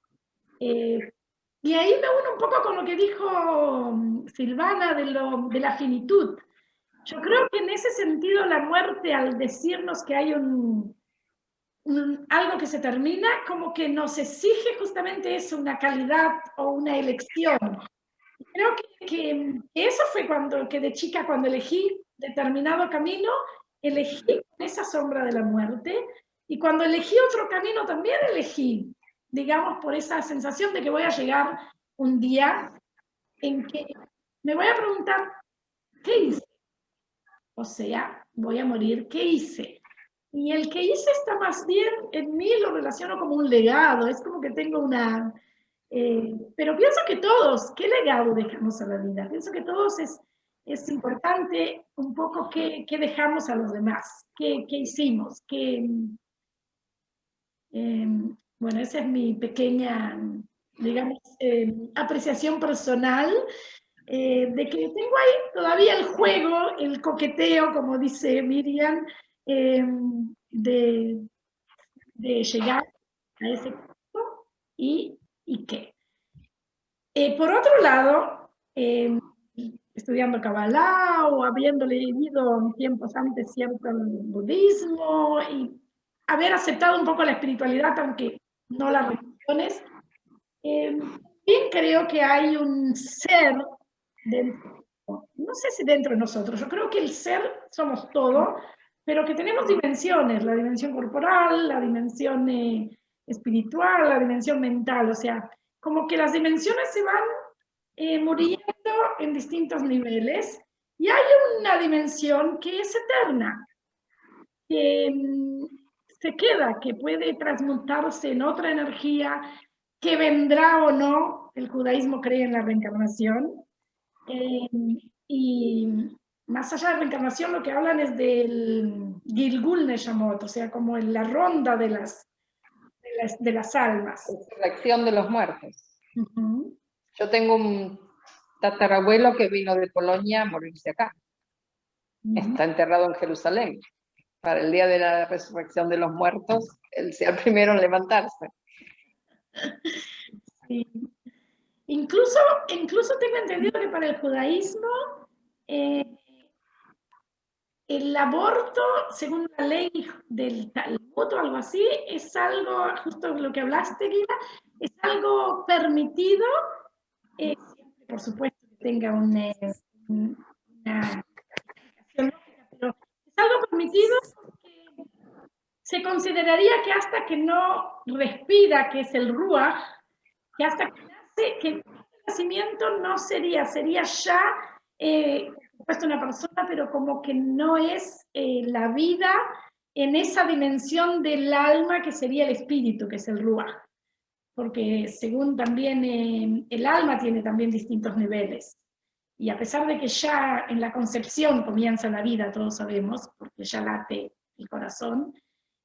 Y ahí me uno un poco con lo que dijo Silvana de la finitud. Yo creo que en ese sentido la muerte, al decirnos que hay algo que se termina, como que nos exige justamente eso, una calidad o una elección. Creo que eso fue que de chica, cuando elegí determinado camino, elegí esa sombra de la muerte, y cuando elegí otro camino también elegí, digamos, por esa sensación de que voy a llegar un día en que me voy a preguntar, ¿qué hice? O sea, voy a morir, ¿qué hice? Y el que hice está más bien, en mí lo relaciono como un legado, es como que tengo una... pero pienso que todos, ¿qué legado dejamos a la vida? Pienso que todos es importante un poco qué dejamos a los demás, qué hicimos, bueno, esa es mi pequeña, digamos, apreciación personal, de que tengo ahí todavía el juego, el coqueteo, como dice Miriam, de llegar a ese punto y qué. Por otro lado, estudiando Kabbalah o habiendo leído tiempos antes cierto el budismo y haber aceptado un poco la espiritualidad, aunque no las religiones, bien creo que hay un ser dentro, no sé si dentro de nosotros, yo creo que el ser somos todo, pero que tenemos dimensiones, la dimensión corporal, la dimensión espiritual, la dimensión mental, o sea, como que las dimensiones se van muriendo en distintos niveles, y hay una dimensión que es eterna, que se queda, que puede transmutarse en otra energía, que vendrá o no. El judaísmo cree en la reencarnación, y más allá de la reencarnación lo que hablan es del Gilgul Neshamot, o sea, como en la ronda de las almas. Resurrección de los muertos. Yo tengo un tatarabuelo que vino de Polonia a morirse acá. Está enterrado en Jerusalén. Para el día de la resurrección de los muertos, él sea el primero en levantarse. Sí. Incluso tengo entendido que para el judaísmo el aborto, según la ley del Talmud o algo así, es algo, justo lo que hablaste, Guida, es algo permitido, siempre, por supuesto, que tenga una pero es algo permitido porque se consideraría que hasta que no respira, que es el Ruach, que hasta que nace, que el nacimiento no sería ya, por supuesto, una persona, pero como que no es la vida en esa dimensión del alma que sería el espíritu, que es el Ruach. Porque según también el alma tiene también distintos niveles. Y a pesar de que ya en la concepción comienza la vida, todos sabemos, porque ya late el corazón,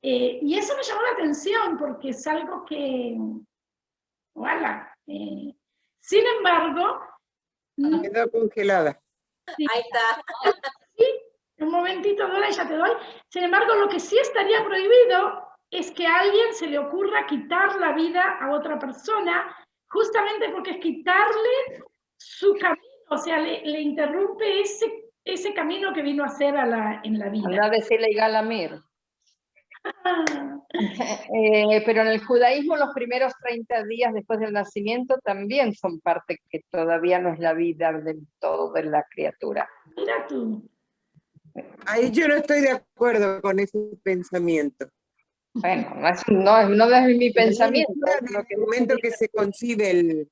y eso me llamó la atención porque es algo que, voilà. Sin embargo... Quedó congelada. Sí, Ahí está. sí, un momentito, Dora, y ya te doy. Sin embargo, lo que sí estaría prohibido es que a alguien se le ocurra quitar la vida a otra persona, justamente porque es quitarle su camino, o sea, le interrumpe ese camino que vino a hacer en la vida. Anda a decirle a Galamir. Pero en el judaísmo los primeros 30 días después del nacimiento también son parte que todavía no es la vida del todo de la criatura. Mira tú. Ahí yo no estoy de acuerdo con ese pensamiento. Bueno, no es mi pensamiento. En el momento que se concibe el...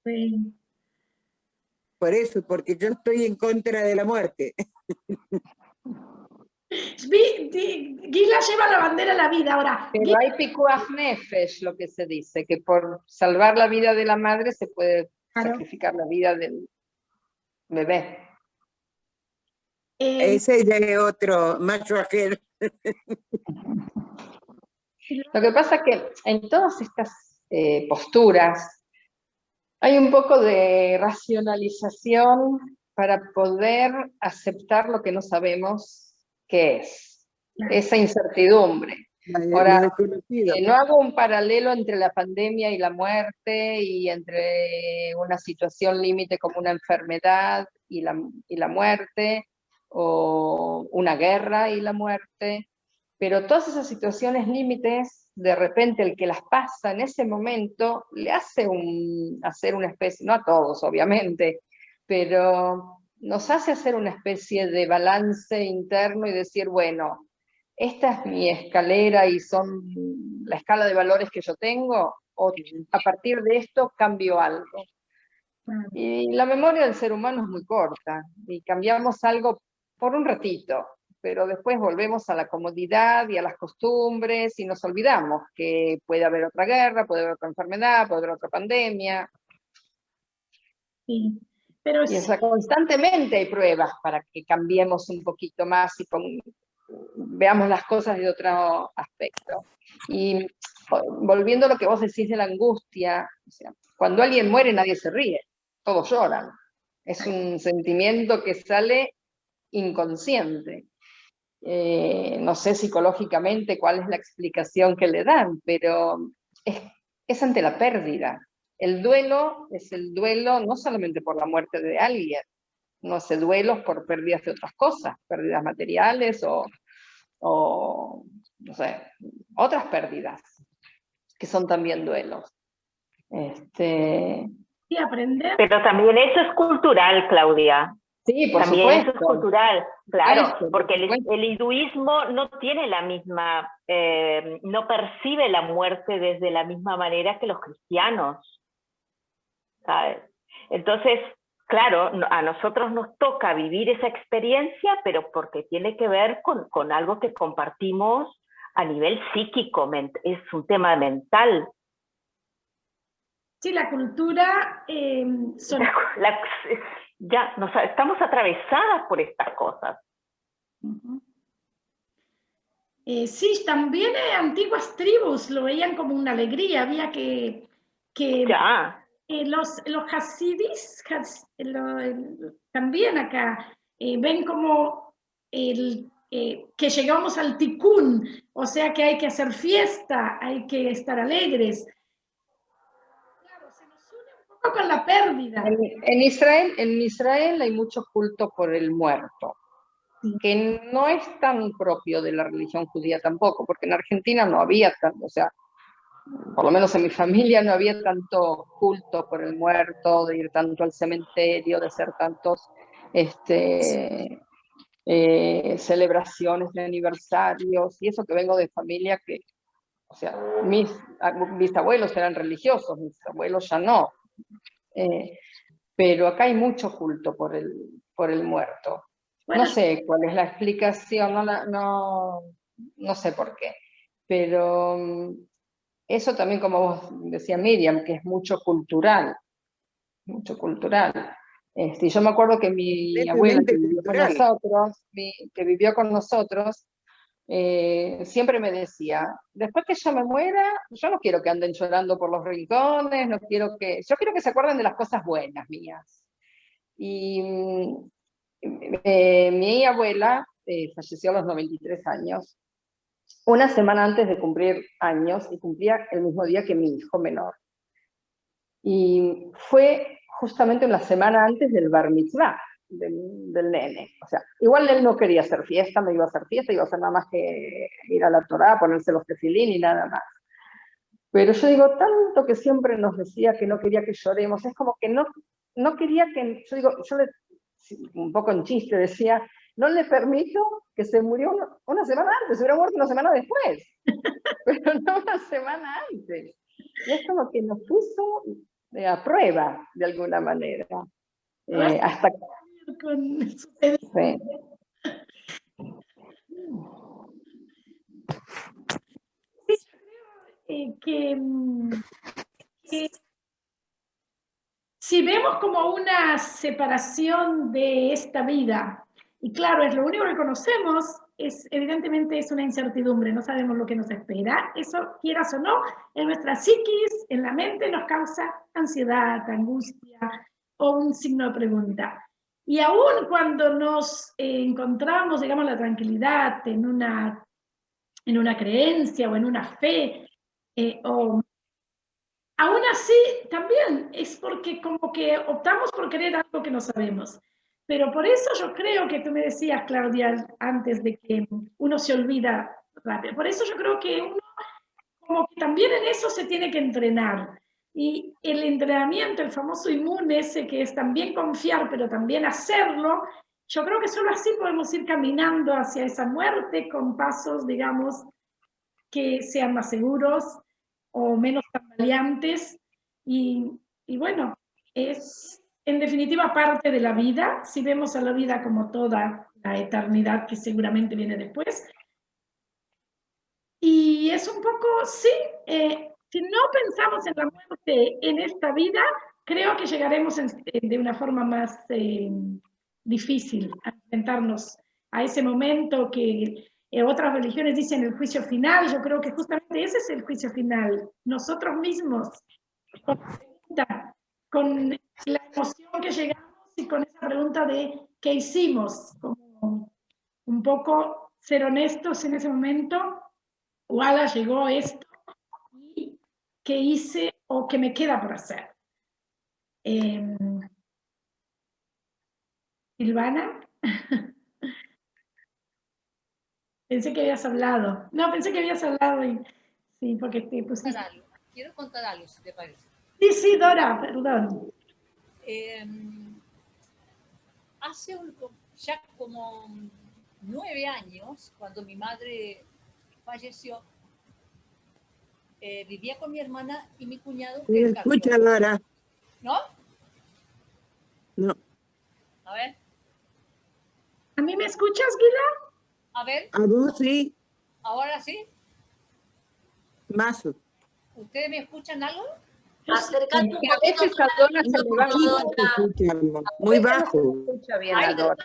Sí. Por eso, porque yo estoy en contra de la muerte. Gila lleva la bandera a la vida ahora. Pero hay pikuach nefesh, lo que se dice, que por salvar la vida de la madre se puede sacrificar la vida del bebé. Ese ya es otro macho ajeno. Lo que pasa es que en todas estas posturas hay un poco de racionalización para poder aceptar lo que no sabemos qué es, esa incertidumbre. Ahora, no hago un paralelo entre la pandemia y la muerte, y entre una situación límite como una enfermedad y la muerte, o una guerra y la muerte, pero todas esas situaciones límites, de repente el que las pasa en ese momento le hace hacer una especie, no a todos obviamente, pero nos hace hacer una especie de balance interno y decir, bueno, esta es mi escalera y son la escala de valores que yo tengo, o a partir de esto cambio algo. Y la memoria del ser humano es muy corta, y cambiamos algo por un ratito, pero después volvemos a la comodidad y a las costumbres y nos olvidamos que puede haber otra guerra, puede haber otra enfermedad, puede haber otra pandemia. Sí, pero y constantemente hay pruebas para que cambiemos un poquito más y veamos las cosas de otro aspecto. Y volviendo a lo que vos decís de la angustia, o sea, cuando alguien muere nadie se ríe, todos lloran. Es un sentimiento que sale inconsciente. No sé psicológicamente cuál es la explicación que le dan, pero es ante la pérdida. El duelo es el duelo no solamente por la muerte de alguien, no hace duelos por pérdidas de otras cosas, pérdidas materiales o no sé, otras pérdidas, que son también duelos. Sí, aprender. Pero también eso es cultural, Claudia. Sí, por también supuesto. Eso es cultural, claro, Eso, porque el hinduismo no tiene la misma, no percibe la muerte desde la misma manera que los cristianos, ¿sabes? Entonces, claro, a nosotros nos toca vivir esa experiencia, pero porque tiene que ver con algo que compartimos a nivel psíquico, es un tema mental. Sí, la cultura... ya estamos atravesadas por estas cosas. Sí, también antiguas tribus lo veían como una alegría, había que los hasidis también acá ven como que llegamos al tikkun, o sea que hay que hacer fiesta, hay que estar alegres. Claro, se nos une un poco con la pérdida. En Israel hay mucho culto por el muerto, que no es tan propio de la religión judía tampoco, porque en Argentina no había tanto, o sea, por lo menos en mi familia no había tanto culto por el muerto, de ir tanto al cementerio, de hacer tantos celebraciones de aniversarios, y eso que vengo de familia que, o sea, mis bisabuelos eran religiosos, mis abuelos ya no. Pero acá hay mucho culto por el muerto. Bueno, no sé cuál es la explicación, no sé por qué, pero eso también, como vos decía Miriam, que es mucho cultural, mucho cultural. Yo me acuerdo que mi abuela, que vivió con nosotros, siempre me decía, después que yo me muera, yo no quiero que anden llorando por los rincones, yo quiero que se acuerden de las cosas buenas mías. Y mi abuela falleció a los 93 años, una semana antes de cumplir años, y cumplía el mismo día que mi hijo menor. Y fue justamente una semana antes del Bar Mitzvah, del nene. O sea, igual él no quería hacer fiesta, no iba a hacer fiesta, iba a hacer nada más que ir a la Torá, ponerse los tefilín y nada más. Pero yo digo, tanto que siempre nos decía que no quería que lloremos, es como que no quería que, yo digo, un poco en chiste decía, no le permito que se murió una semana antes, se hubiera muerto una semana después, pero no una semana antes. Y es como que nos puso a prueba, de alguna manera. Hasta con sí. que si vemos como una separación de esta vida, y claro, es lo único que conocemos, evidentemente es una incertidumbre, no sabemos lo que nos espera, eso, quieras o no, en nuestra psiquis, en la mente, nos causa ansiedad, angustia o un signo de pregunta. Y aún cuando nos encontramos, digamos, la tranquilidad en una creencia o en una fe, aún así también es porque como que optamos por querer algo que no sabemos. Pero por eso yo creo que tú me decías, Claudia, antes de que uno se olvida rápido. Por eso yo creo que uno como que también en eso se tiene que entrenar. Y el entrenamiento, el famoso inmune ese que es también confiar, pero también hacerlo, yo creo que solo así podemos ir caminando hacia esa muerte con pasos, digamos, que sean más seguros o menos tambaleantes. Y bueno, es en definitiva parte de la vida, si vemos a la vida como toda la eternidad que seguramente viene después. Y es un poco, sí, si no pensamos en la muerte en esta vida, creo que llegaremos de una forma más difícil a enfrentarnos a ese momento que otras religiones dicen el juicio final. Yo creo que justamente ese es el juicio final. Nosotros mismos, con la emoción que llegamos y con esa pregunta de qué hicimos, como un poco ser honestos en ese momento. Wala, llegó esto y qué hice o qué me queda por hacer. Silvana, pensé que habías hablado. No, pensé que habías hablado y sí, porque te pusiste. Quiero contar algo, si te parece. Sí, Dora, perdón. Hace ya como 9 años, cuando mi madre falleció, vivía con mi hermana y mi cuñado. ¿Me escucha, Dora? ¿No? No. A ver. ¿A mí me escuchas, Guila? A ver. ¿A vos sí? ¿Ahora sí? Más. ¿Ustedes me escuchan algo? Acércate un A veces poquito a Dora se le va muy bajo. No se escucha bien a Dora.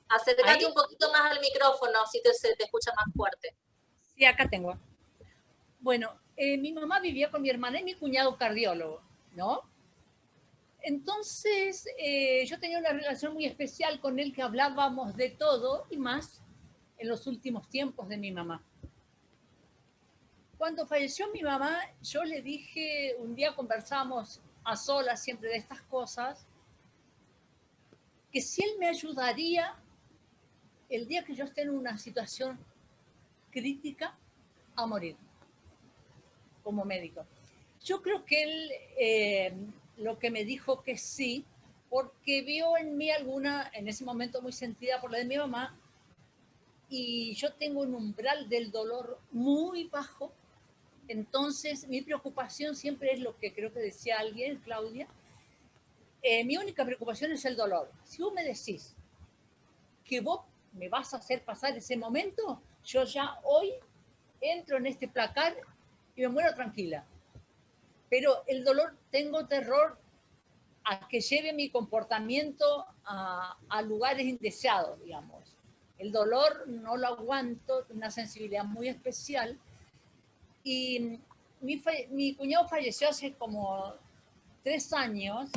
Acércate un poquito más al micrófono, si se te escucha más fuerte. Sí, acá tengo. Bueno, mi mamá vivía con mi hermana y mi cuñado cardiólogo, ¿no? Entonces, yo tenía una relación muy especial con él, que hablábamos de todo y más en los últimos tiempos de mi mamá. Cuando falleció mi mamá, yo le dije, un día conversábamos a solas siempre de estas cosas, que si él me ayudaría el día que yo esté en una situación crítica a morir como médico. Yo creo que él lo que me dijo que sí, porque vio en mí en ese momento muy sentida por la de mi mamá, y yo tengo un umbral del dolor muy bajo. Entonces, mi preocupación siempre es lo que creo que decía alguien, Claudia. Mi única preocupación es el dolor. Si vos me decís que vos me vas a hacer pasar ese momento, yo ya hoy entro en este placar y me muero tranquila. Pero el dolor, tengo terror a que lleve mi comportamiento a lugares indeseados, digamos. El dolor no lo aguanto, una sensibilidad muy especial. Y mi cuñado falleció hace como 3 años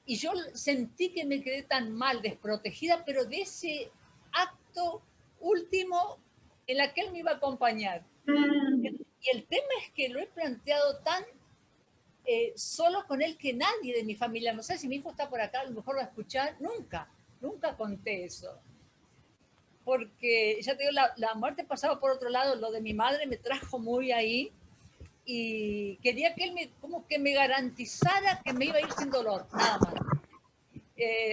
y yo sentí que me quedé tan mal, desprotegida, pero de ese acto último en la que él me iba a acompañar. Y el tema es que lo he planteado tan solo con él, que nadie de mi familia, no sé si mi hijo está por acá, a lo mejor va a escuchar, nunca. nunca conté eso. Porque, ya te digo, la muerte pasaba por otro lado, lo de mi madre me trajo muy ahí, y quería que él como que me garantizara que me iba a ir sin dolor, nada más.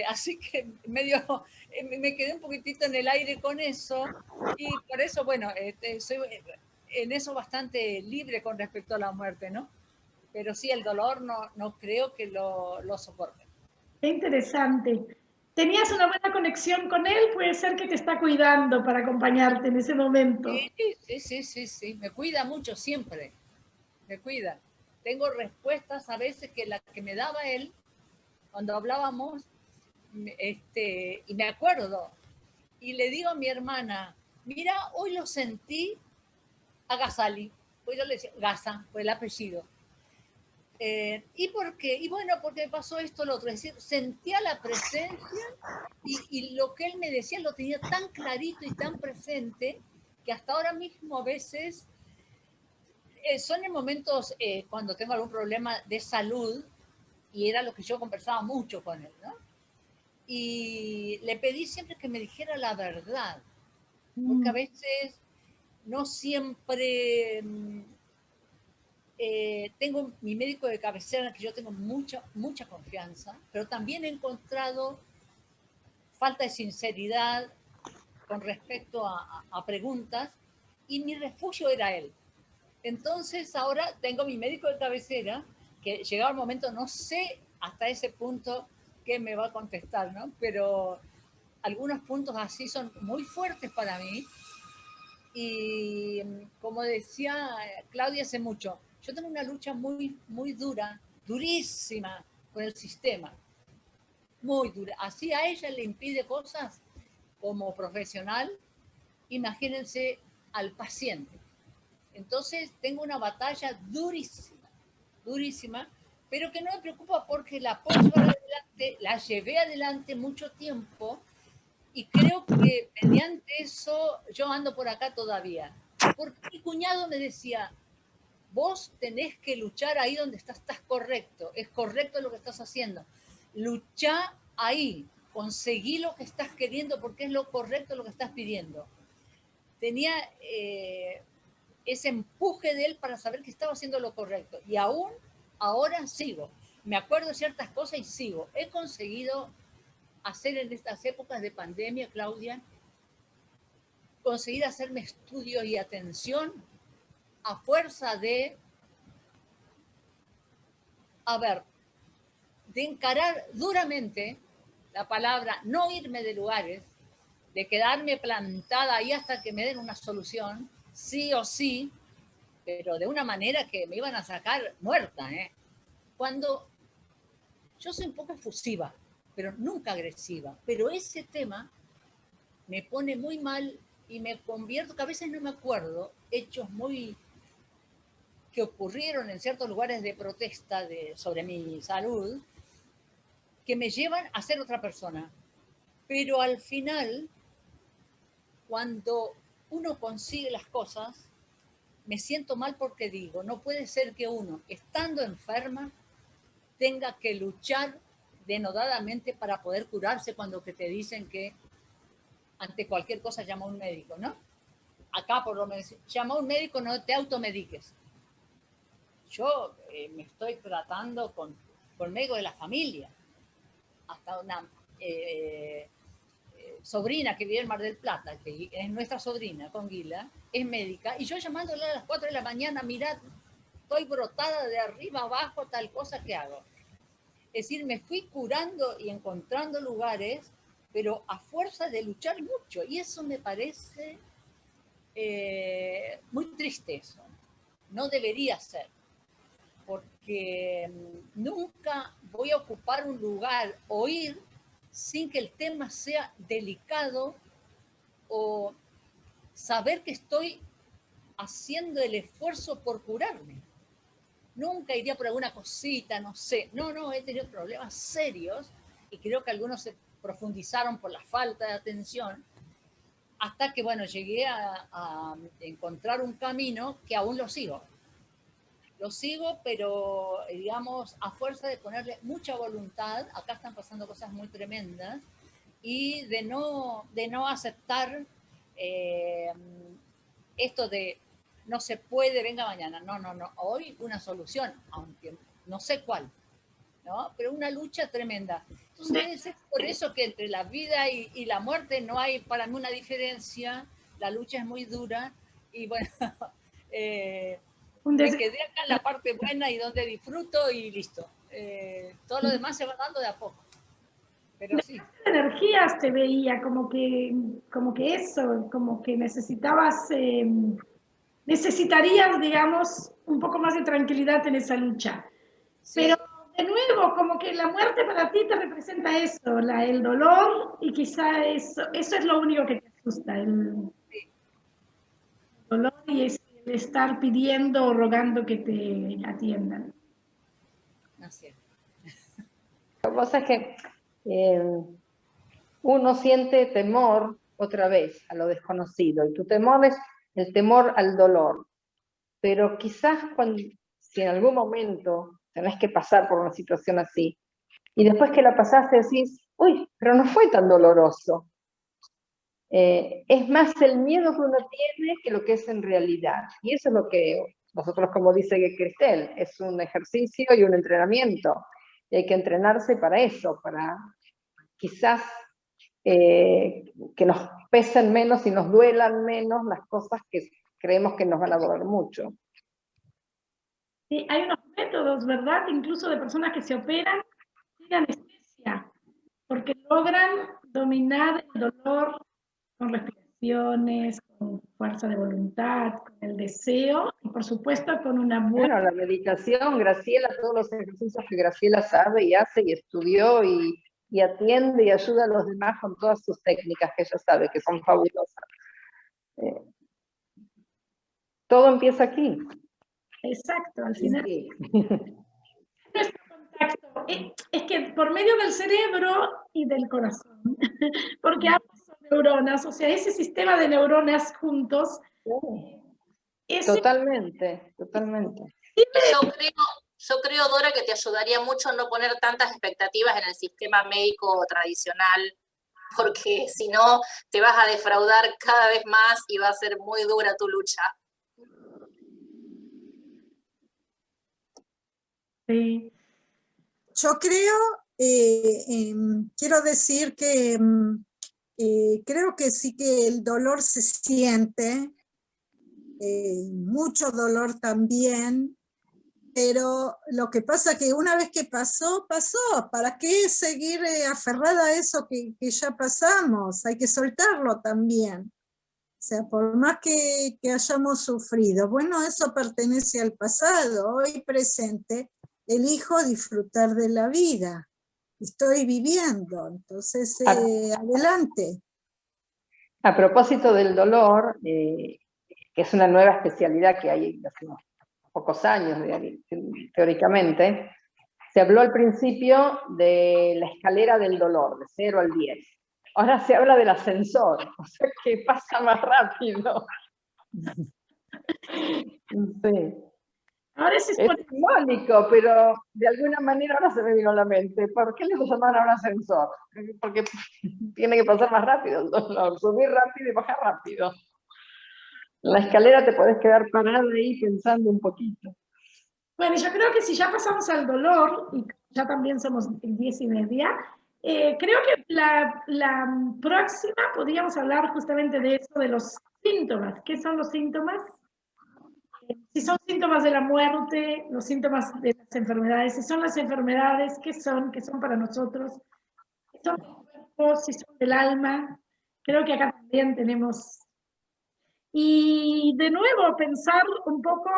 Así que me quedé un poquitito en el aire con eso, y por eso, bueno, soy en eso bastante libre con respecto a la muerte, ¿no? Pero sí, el dolor no creo que lo soporte. Qué interesante. ¿Tenías una buena conexión con él? Puede ser que te está cuidando para acompañarte en ese momento. Sí, me cuida mucho siempre, me cuida. Tengo respuestas a veces que las que me daba él cuando hablábamos, y me acuerdo, y le digo a mi hermana, mira, hoy lo sentí a Gazali, pues yo le decía, Gaza, fue el apellido. ¿Y por qué? Y bueno, porque pasó esto, lo otro, es decir, sentía la presencia y lo que él me decía lo tenía tan clarito y tan presente que hasta ahora mismo a veces son en momentos cuando tengo algún problema de salud, y era lo que yo conversaba mucho con él, ¿no? Y le pedí siempre que me dijera la verdad, porque a veces no siempre tengo mi médico de cabecera, en el que yo tengo mucha confianza, pero también he encontrado falta de sinceridad con respecto a preguntas, y mi refugio era él. Entonces ahora tengo mi médico de cabecera, que llegado el momento no sé hasta ese punto qué me va a contestar, ¿no? Pero algunos puntos así son muy fuertes para mí, y como decía Claudia hace mucho, yo tengo una lucha muy dura, durísima con el sistema, muy dura. Así a ella le impide cosas como profesional, imagínense al paciente. Entonces tengo una batalla durísima, pero que no me preocupa porque la puedo llevar adelante, la llevé adelante mucho tiempo, y creo que mediante eso yo ando por acá todavía. Porque mi cuñado me decía, vos tenés que luchar ahí donde estás correcto, es correcto lo que estás haciendo. Luchá ahí, conseguí lo que estás queriendo porque es lo correcto lo que estás pidiendo. Tenía ese empuje de él para saber que estaba haciendo lo correcto. Y aún ahora sigo. Me acuerdo de ciertas cosas y sigo. He conseguido hacer en estas épocas de pandemia, Claudia, conseguir hacerme estudios y atención a fuerza de, de encarar duramente la palabra, no irme de lugares, de quedarme plantada ahí hasta que me den una solución, sí o sí, pero de una manera que me iban a sacar muerta, ¿eh? Cuando yo soy un poco efusiva, pero nunca agresiva, pero ese tema me pone muy mal y me convierto, que a veces no me acuerdo, hechos muy que ocurrieron en ciertos lugares de protesta sobre mi salud, que me llevan a ser otra persona. Pero al final, cuando uno consigue las cosas, me siento mal porque digo, no puede ser que uno, estando enferma, tenga que luchar denodadamente para poder curarse, cuando que te dicen que ante cualquier cosa llama a un médico, ¿no? Acá por lo menos, llama a un médico, no te automediques. Yo me estoy tratando con médico de la familia, hasta una sobrina que vive en Mar del Plata, que es nuestra sobrina, con Guila, es médica, y yo llamándole a las 4 de la mañana, mirad, estoy brotada de arriba abajo, tal cosa que hago. Es decir, me fui curando y encontrando lugares, pero a fuerza de luchar mucho, y eso me parece muy triste eso. No debería ser, porque nunca voy a ocupar un lugar o ir sin que el tema sea delicado, o saber que estoy haciendo el esfuerzo por curarme. Nunca iría por alguna cosita, no sé. No, he tenido problemas serios, y creo que algunos se profundizaron por la falta de atención, hasta que, bueno, llegué a encontrar un camino que aún lo sigo. Lo sigo, pero, digamos, a fuerza de ponerle mucha voluntad. Acá están pasando cosas muy tremendas, y de no aceptar esto de no se puede, venga mañana. No, no, no. Hoy una solución, aunque no sé cuál, ¿no? Pero una lucha tremenda. Entonces es por eso que entre la vida y la muerte no hay para mí una diferencia. La lucha es muy dura y bueno, me quedé acá en la parte buena y donde disfruto y listo. Todo lo demás se va dando de a poco. Pero sí. Energías te veía, como que eso, como que necesitarías, digamos, un poco más de tranquilidad en esa lucha. Sí. Pero de nuevo, como que la muerte para ti te representa eso, el dolor, y quizá eso es lo único que te asusta, el dolor y el estar pidiendo o rogando que te atiendan. Así es. Lo que pasa es que uno siente temor otra vez a lo desconocido, y tu temor es el temor al dolor. Pero quizás si en algún momento tenés que pasar por una situación así, y después que la pasaste decís, uy, pero no fue tan doloroso. Es más el miedo que uno tiene que lo que es en realidad. Y eso es lo que nosotros, como dice Cristel, es un ejercicio y un entrenamiento. Y hay que entrenarse para eso, para quizás que nos pesen menos y nos duelan menos las cosas que creemos que nos van a doler mucho. Sí, hay unos métodos, ¿verdad? Incluso de personas que se operan sin anestesia, porque logran dominar el dolor con respiraciones, con fuerza de voluntad, con el deseo, y por supuesto con una buena... Bueno, la meditación, Graciela, todos los ejercicios que Graciela sabe y hace y estudió y atiende y ayuda a los demás con todas sus técnicas que ella sabe, que son fabulosas. Todo empieza aquí. Exacto, al final. Sí. Nuestro contacto es que por medio del cerebro y del corazón, porque ambos son neuronas, o sea, ese sistema de neuronas juntos. Totalmente, totalmente. Yo creo, Dora, que te ayudaría mucho no poner tantas expectativas en el sistema médico tradicional, porque si no te vas a defraudar cada vez más y va a ser muy dura tu lucha. Sí. Yo creo, quiero decir que creo que sí que el dolor se siente, mucho dolor también, pero lo que pasa es que una vez que pasó, pasó. ¿Para qué seguir aferrada a eso que ya pasamos? Hay que soltarlo también. O sea, por más que hayamos sufrido, bueno, eso pertenece al pasado. Hoy presente, elijo disfrutar de la vida. Estoy viviendo, entonces adelante. A propósito del dolor, que es una nueva especialidad que hay hace unos pocos años, teóricamente, se habló al principio de la escalera del dolor, de 0 al 10. Ahora se habla del ascensor, o sea que pasa más rápido. Sí. Ahora es simbólico, pero de alguna manera ahora se me vino a la mente. ¿Por qué le llaman ahora ascensor? Porque tiene que pasar más rápido el dolor, subir rápido y bajar rápido. En la escalera te podés quedar parada ahí pensando un poquito. Bueno, yo creo que si ya pasamos al dolor, y ya también somos 10:30, creo que la próxima podríamos hablar justamente de eso, de los síntomas. ¿Qué son los síntomas? Si son síntomas de la muerte, los síntomas de las enfermedades, si son las enfermedades, ¿qué son para nosotros? ¿Qué son del cuerpo? Si son del alma. Creo que acá también tenemos... Y de nuevo, pensar un poco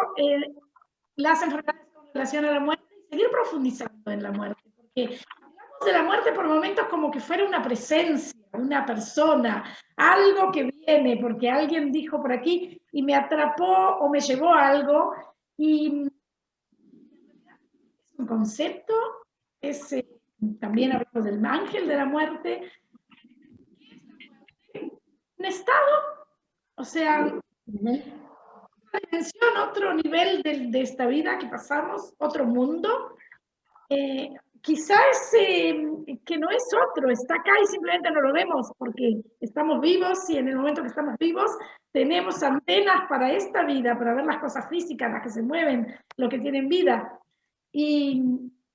las enfermedades con relación a la muerte y seguir profundizando en la muerte, porque hablamos de la muerte por momentos como que fuera una presencia, una persona, algo que viene, porque alguien dijo por aquí y me atrapó o me llevó a algo, y es un concepto, también hablamos del ángel de la muerte. ¿Qué es la muerte? Un estado, o sea, otra dimensión, otro nivel de esta vida que pasamos, otro mundo, que quizás que no es otro, está acá y simplemente no lo vemos porque estamos vivos y en el momento que estamos vivos tenemos antenas para esta vida, para ver las cosas físicas, las que se mueven, lo que tienen vida. Y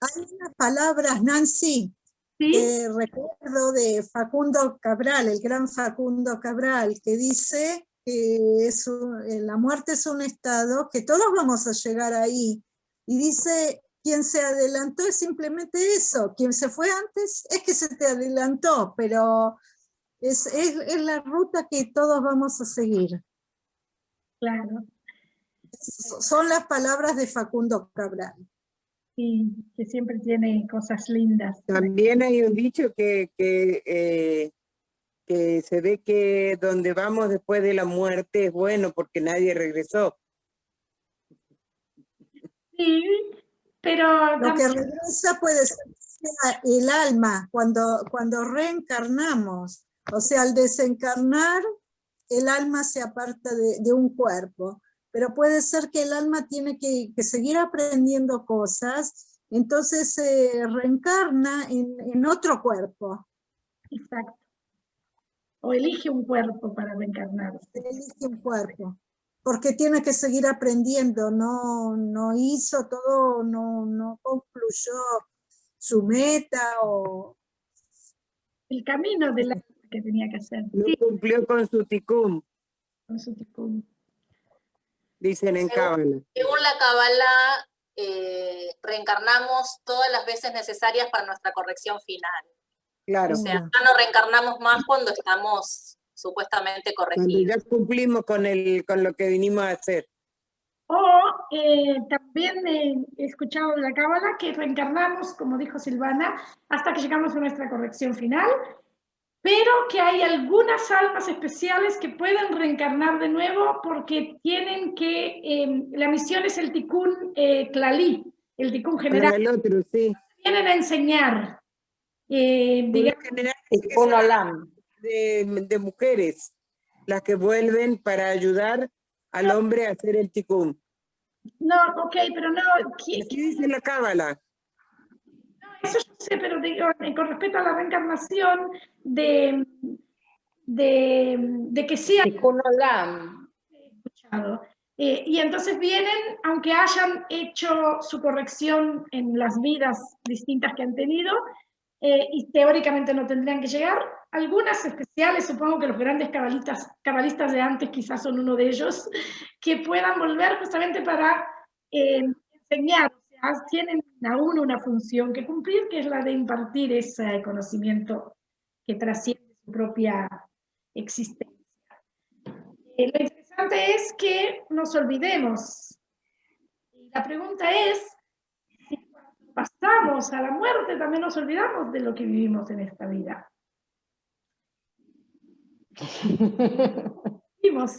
hay unas palabras, Nancy, ¿sí? que recuerdo de Facundo Cabral, el gran Facundo Cabral, que dice que la muerte es un estado, que todos vamos a llegar ahí. Y dice, quien se adelantó es simplemente eso, quien se fue antes es que se te adelantó, pero es la ruta que todos vamos a seguir. Claro. Son las palabras de Facundo Cabral. Sí, que siempre tiene cosas lindas. También hay un dicho que se ve que donde vamos después de la muerte es bueno porque nadie regresó. Sí, pero lo que regresa puede ser el alma cuando reencarnamos. O sea, al desencarnar, el alma se aparta de un cuerpo. Pero puede ser que el alma tiene que seguir aprendiendo cosas, entonces se reencarna en otro cuerpo. Exacto. O elige un cuerpo para reencarnarse. Elige un cuerpo, porque tiene que seguir aprendiendo, no hizo todo, no concluyó su meta o el camino de la que tenía que hacer. No cumplió con su tikkun. Con su tikkun. Dicen en Cábala. Según la Cábala, reencarnamos todas las veces necesarias para nuestra corrección final. Claro. O sea, ya no reencarnamos más cuando estamos supuestamente corregidos. Cuando ya cumplimos con lo que vinimos a hacer. O también he escuchado de la Cábala que reencarnamos, como dijo Silvana, hasta que llegamos a nuestra corrección final, pero que hay algunas almas especiales que pueden reencarnar de nuevo porque tienen que, la misión es el tikkun klali, el tikkun general. El otro, sí. Vienen a enseñar. Digamos, tikkun olam. De mujeres, las que vuelven para ayudar al hombre a hacer el tikkun. No, ok, pero no. Así dice la Cábala. Eso yo sé, pero digo, con respecto a la reencarnación de que sea Tikkun olam. escuchado. Y entonces vienen, aunque hayan hecho su corrección en las vidas distintas que han tenido, y teóricamente no tendrían que llegar, algunas especiales, supongo que los grandes cabalistas de antes quizás son uno de ellos, que puedan volver justamente para enseñar. O sea, tienen aún una función que cumplir, que es la de impartir ese conocimiento que trasciende su propia existencia. Lo interesante es que nos olvidemos. Y la pregunta es, si cuando pasamos a la muerte también nos olvidamos de lo que vivimos en esta vida. Vivimos.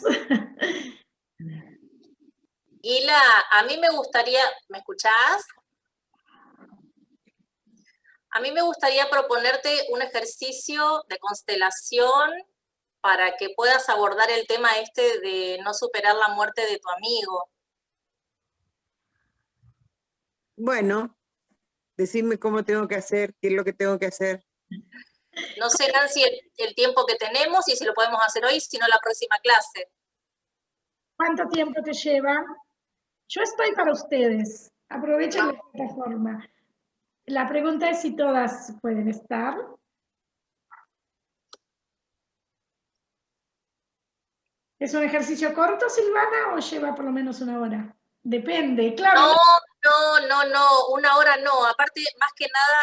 Hila, a mí me gustaría, ¿me escuchás? A mí me gustaría proponerte un ejercicio de constelación para que puedas abordar el tema este de no superar la muerte de tu amigo. Bueno, decime cómo tengo que hacer, qué es lo que tengo que hacer. No sé, Nancy, el tiempo que tenemos y si lo podemos hacer hoy, si no la próxima clase. ¿Cuánto tiempo te lleva? Yo estoy para ustedes. Aprovechen la plataforma. La pregunta es si todas pueden estar. ¿Es un ejercicio corto, Silvana, o lleva por lo menos una hora? Depende, claro. No, una hora no. Aparte, más que nada,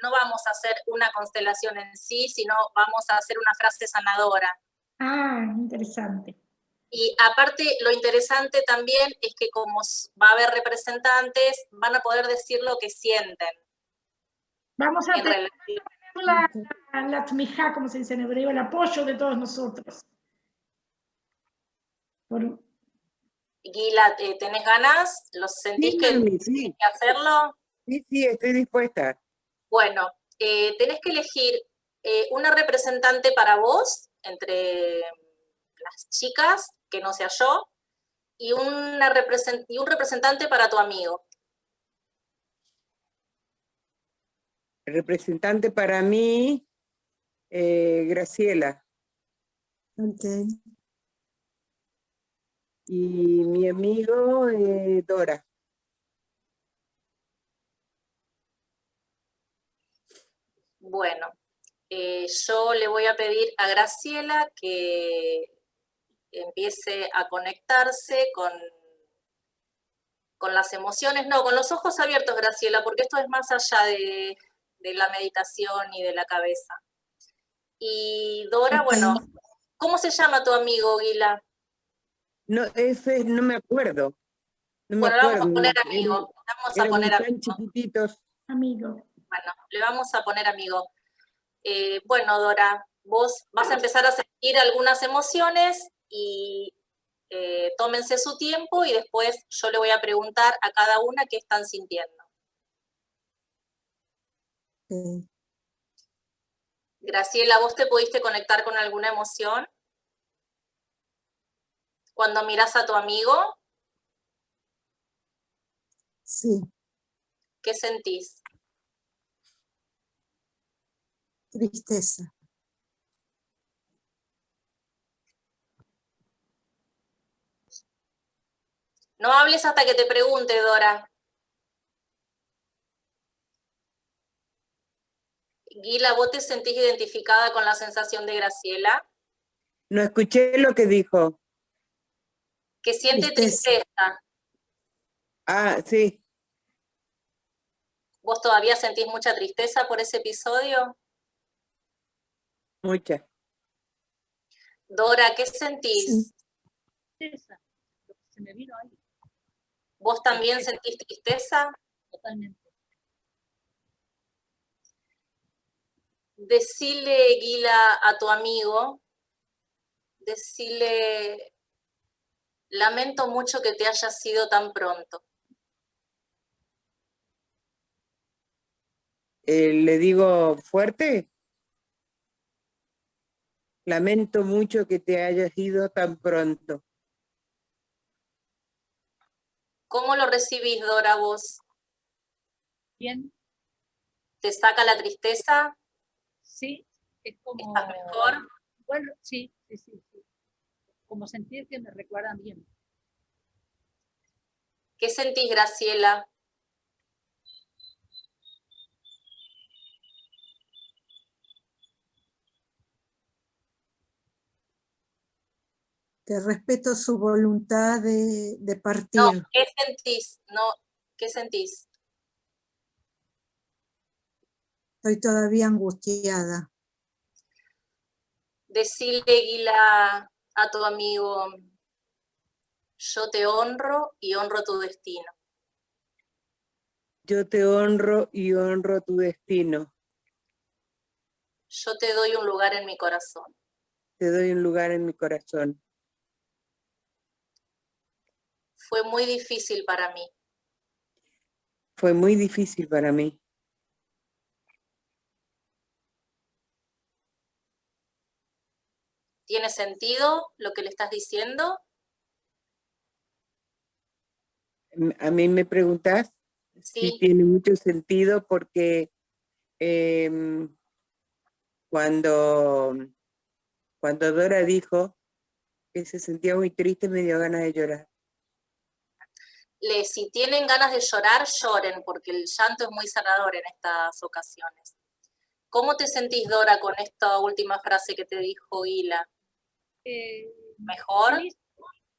no vamos a hacer una constelación en sí, sino vamos a hacer una frase sanadora. Ah, interesante. Y aparte, lo interesante también es que como va a haber representantes, van a poder decir lo que sienten. Vamos a tener la tmijá, como se dice en hebreo, el apoyo de todos nosotros. Gila, ¿tenés ganas? ¿Lo sentís que Sí. tenés que hacerlo? Sí, estoy dispuesta. Bueno, tenés que elegir una representante para vos, entre las chicas, que no sea yo, y un representante para tu amigo. Representante para mí, Graciela. Ok. Y mi amigo, Dora. Bueno, yo le voy a pedir a Graciela que empiece a conectarse con las emociones, no, con los ojos abiertos, Graciela, porque esto es más allá de la meditación y de la cabeza. Y Dora, Ok. bueno, ¿cómo se llama tu amigo, Guila? No, ese no me acuerdo. No me Bueno, le vamos a acuerdo. poner amigo. Le vamos a poner Éramos tan amigo. chiquititos. Amigo. Bueno, le vamos a poner amigo. Bueno, Dora, vos vas a empezar a sentir algunas emociones y tómense su tiempo y después yo le voy a preguntar a cada una qué están sintiendo. Ok. Graciela, ¿vos te pudiste conectar con alguna emoción? Cuando mirás a tu amigo, Sí, ¿qué sentís? tristeza. No hables hasta que te pregunte, Dora. Guila, ¿vos te sentís identificada con la sensación de Graciela? No escuché lo que dijo. Que siente Tristeza. tristeza. Ah, sí. ¿Vos todavía sentís mucha tristeza por ese episodio? Muchas. Dora, ¿qué Sí. sentís? Tristeza, lo que se me vino ahí, ¿Vos también sentís tristeza? totalmente. Decile, Guila, a tu amigo, decile, lamento mucho que te hayas ido tan pronto. Le digo fuerte. Lamento mucho que te hayas ido tan pronto. ¿Cómo lo recibís, Dora, vos? Bien, ¿Te saca la tristeza? sí, es como, ¿Estás mejor? bueno, sí, sí, sí, sí. Como sentir que me recuerdan bien. ¿Qué sentís, Graciela? Que respeto su voluntad de No, partir. ¿qué sentís? No, ¿qué sentís? Estoy todavía angustiada. Decile, Guila, a tu amigo, yo te honro y honro tu destino. Yo te honro y honro tu destino. Yo te doy un lugar en mi corazón. Te doy un lugar en mi corazón. Fue muy difícil para mí. Fue muy difícil para mí. ¿Tiene sentido lo que le estás diciendo? A mí me preguntás, sí Sí. tiene mucho sentido porque cuando Dora dijo que se sentía muy triste, me dio ganas de llorar. Si tienen ganas de llorar, lloren, porque el llanto es muy sanador en estas ocasiones. ¿Cómo te sentís, Dora, con esta última frase que te dijo Hila? ¿Mejor? Feliz,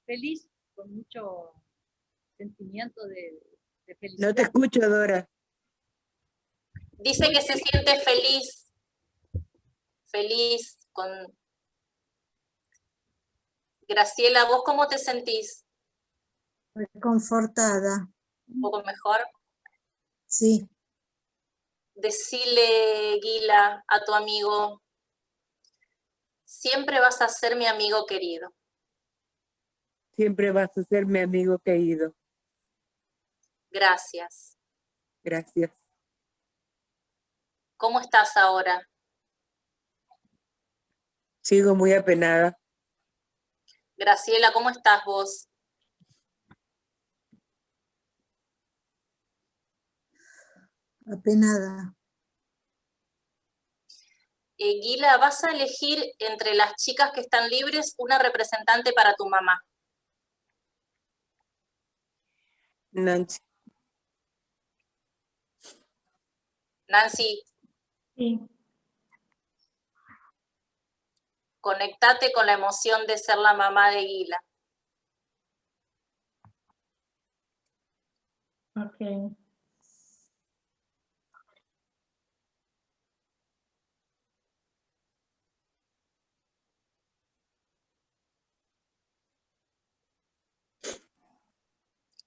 feliz, con mucho sentimiento de felicidad. No te escucho, Dora. Dice que se siente feliz, feliz con... Graciela, ¿vos cómo te sentís? Reconfortada. ¿Un poco mejor? Sí. Decile, Guila, a tu amigo, siempre vas a ser mi amigo querido. Siempre vas a ser mi amigo querido. Gracias. Gracias. ¿Cómo estás ahora? Sigo muy apenada. Graciela, ¿cómo estás vos? Apenada. Guila, vas a elegir entre las chicas que están libres una representante para tu mamá. Nancy. Nancy, Sí. conectate con la emoción de ser la mamá de Guila. Ok.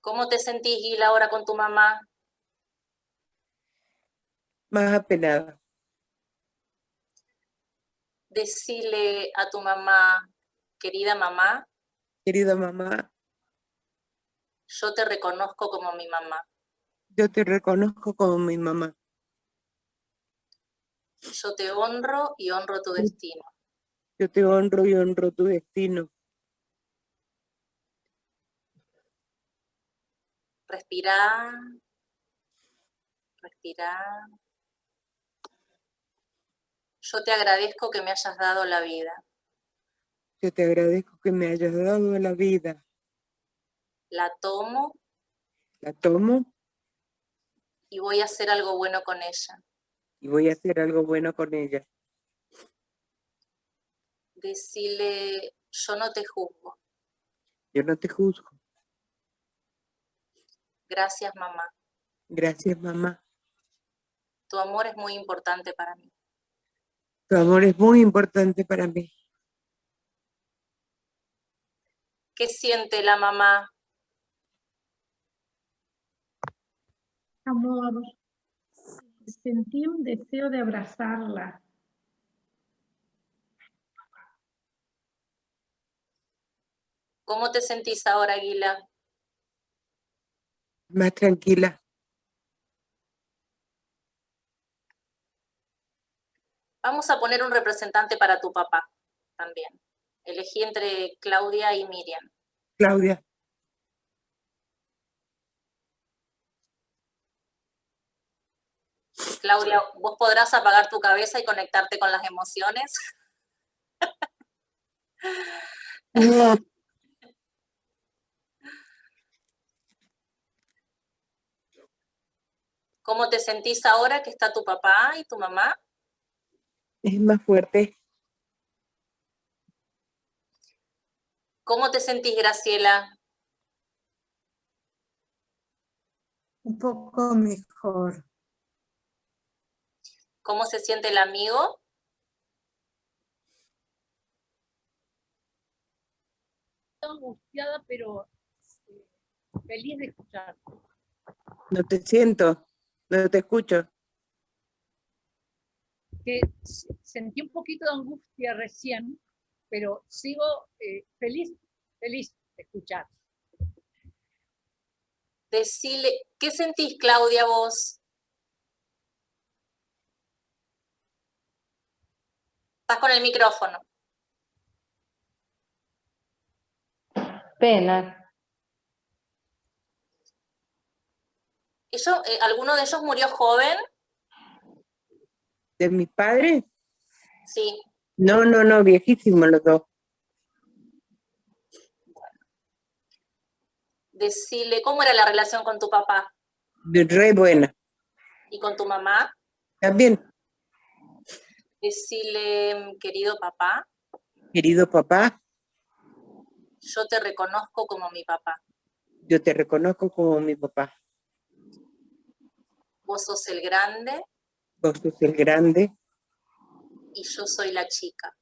¿Cómo te sentís, Guila, ahora con tu mamá? Más apenada. Decile a tu mamá, querida mamá, Querida mamá, yo te reconozco como mi mamá. yo te reconozco como mi mamá. Yo te honro y honro tu destino. Yo te honro y honro tu destino. Respirá, respirá. Yo te agradezco que me hayas dado la vida. Yo te agradezco que me hayas dado la vida. La tomo La tomo y voy a hacer algo bueno con ella. y voy a hacer algo bueno con ella. Decile, yo no te juzgo. Yo no te juzgo. Gracias, mamá. Gracias, mamá. Tu amor es muy importante para mí. Tu amor es muy importante para mí. ¿Qué siente la mamá? Amor, sentí un deseo de abrazarla. ¿Cómo te sentís ahora, Guila? Más tranquila. Vamos a poner un representante para tu papá también. Elegí entre Claudia y Miriam. Claudia. Claudia, ¿vos podrás apagar tu cabeza y conectarte con las emociones? No. ¿Cómo te sentís ahora que está tu papá y tu mamá? Es más fuerte. ¿Cómo te sentís, Graciela? Un poco mejor. ¿Cómo se siente el amigo? Angustiada, pero feliz de escuchar. No te siento. No te escucho. Que sentí un poquito de angustia recién, pero sigo feliz de escuchar. Decile, ¿qué sentís, Claudia, vos? Estás con el micrófono. Pena. ¿Alguno de ellos murió joven? ¿De mis padres? Sí. No, viejísimos los dos. Decile, ¿cómo era la relación con tu papá? Re buena. ¿Y con tu mamá? También. Decile, querido papá, Querido papá, yo te reconozco como mi papá. yo te reconozco como mi papá. Vos sos el grande Vos sos el grande y yo soy la chica.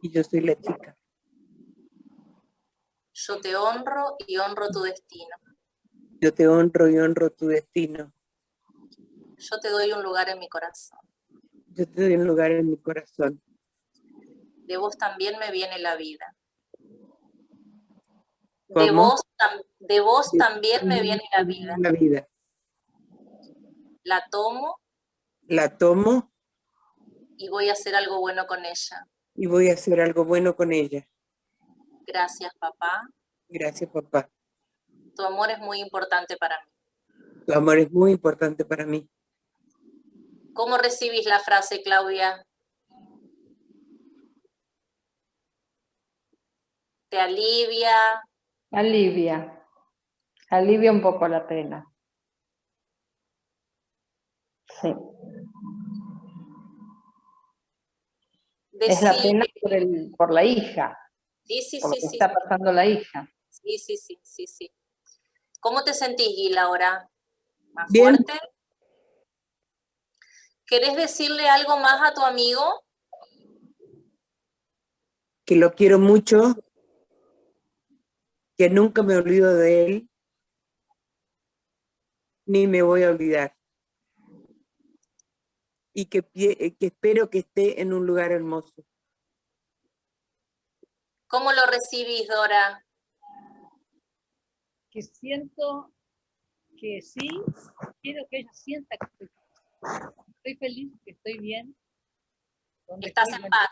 y yo soy la chica. Yo te honro y honro tu destino. Yo te honro y honro tu destino. Yo te doy un lugar en mi corazón. Yo te doy un lugar en mi corazón. De vos también me viene la vida. ¿Cómo? De vos también me viene la vida. La vida. La tomo La tomo y voy a hacer algo bueno con ella. y voy a hacer algo bueno con ella. Gracias, papá. Gracias, papá. Tu amor es muy importante para mí. Tu amor es muy importante para mí. ¿Cómo recibís la frase, Claudia? ¿Te alivia? Alivia. Alivia un poco la pena. Sí. Es la pena por la hija, Sí, sí, por lo sí, que sí. está pasando la hija. Sí, sí, sí, sí, sí. ¿Cómo te sentís, Gila, ahora? ¿Más Bien. fuerte? ¿Querés decirle algo más a tu amigo? Que lo quiero mucho, que nunca me olvido de él, ni me voy a olvidar. Y que espero que esté en un lugar hermoso. ¿Cómo lo recibís, Dora? Que siento que sí, quiero que ella sienta que estoy feliz, que estoy bien. ¿Estás en paz?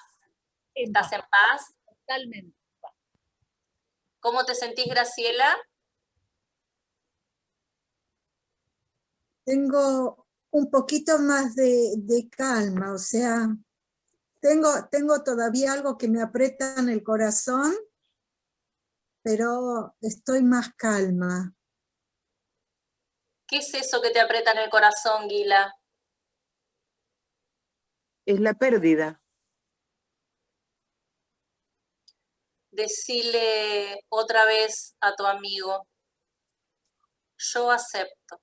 ¿Estás en paz? Totalmente. ¿Cómo te sentís, Graciela? Tengo un poquito más de calma, o sea, tengo todavía algo que me aprieta en el corazón, pero estoy más calma. ¿Qué es eso que te aprieta en el corazón, Gila? Es la pérdida. Decile otra vez a tu amigo, yo acepto.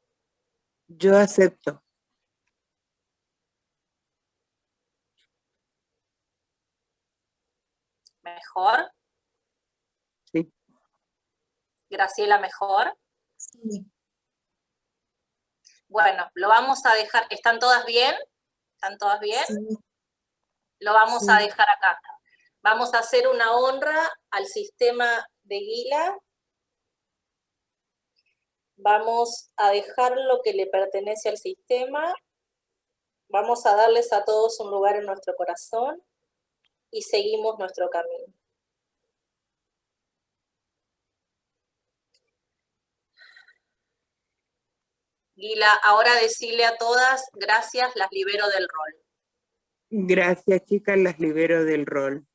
Yo acepto. ¿Mejor? Sí. Graciela, ¿mejor? Sí. Bueno, lo vamos a dejar. ¿Están todas bien? ¿Están todas bien? Sí. Lo vamos Sí. a dejar acá. Vamos a hacer una honra al sistema de Gila. Vamos a dejar lo que le pertenece al sistema. Vamos a darles a todos un lugar en nuestro corazón y seguimos nuestro camino. Gila, ahora decirle a todas, gracias, las libero del rol. Gracias, chicas, las libero del rol.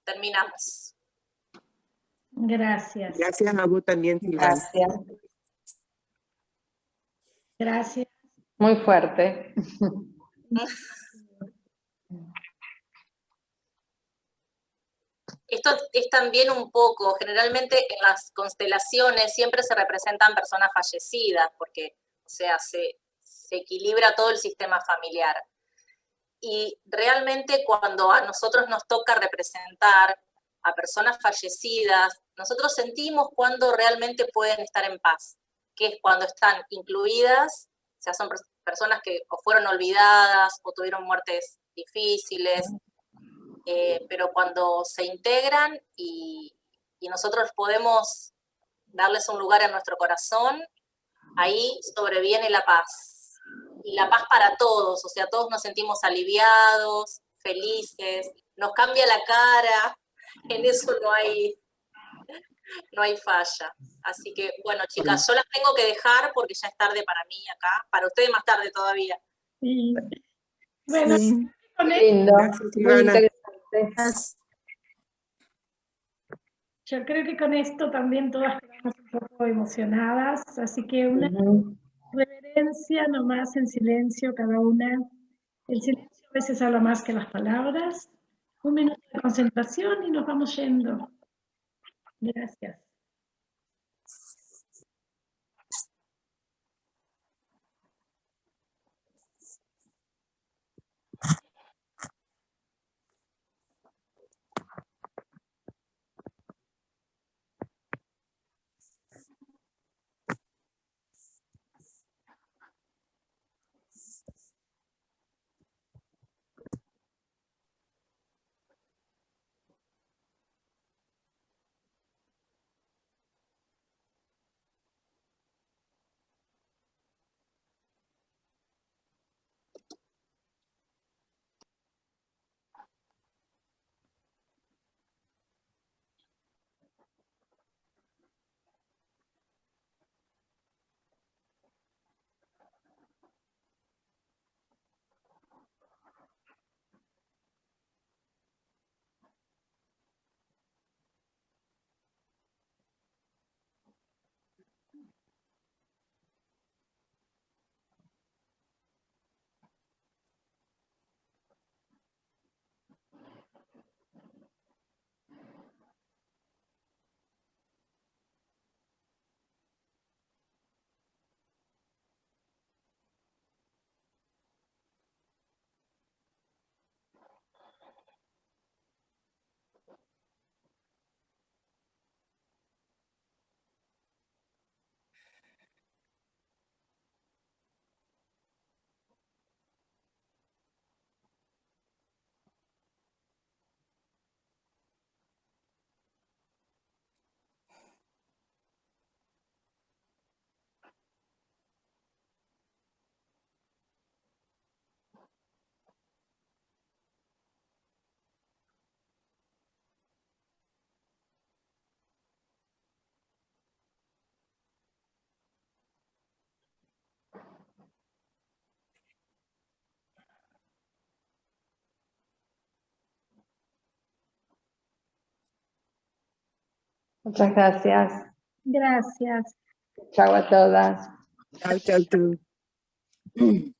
Terminamos. Gracias. Gracias a vos también, Silvana. Gracias. Gracias. Muy fuerte. Esto es también un poco, generalmente en las constelaciones siempre se representan personas fallecidas, porque, o sea, se equilibra todo el sistema familiar. Y realmente cuando a nosotros nos toca representar a personas fallecidas, nosotros sentimos cuando realmente pueden estar en paz, que es cuando están incluidas, o sea, son personas que o fueron olvidadas o tuvieron muertes difíciles, pero cuando se integran y nosotros podemos darles un lugar en nuestro corazón, ahí sobreviene la paz. Y la paz para todos, o sea, todos nos sentimos aliviados, felices, nos cambia la cara, en eso no hay falla. Así que, bueno, chicas, yo las tengo que dejar porque ya es tarde para mí acá, para ustedes más tarde todavía. Sí. Bueno, Sí. con esto, Lindo. Gracias, Muy Silvana. interesante. yo creo que con esto también todas quedamos un poco emocionadas, así que una reverencia nomás en silencio cada una. El silencio a veces habla más que las palabras. Un minuto de concentración y nos vamos yendo. Gracias. Muchas gracias. Gracias. Chao a todas. Chao, chao tú.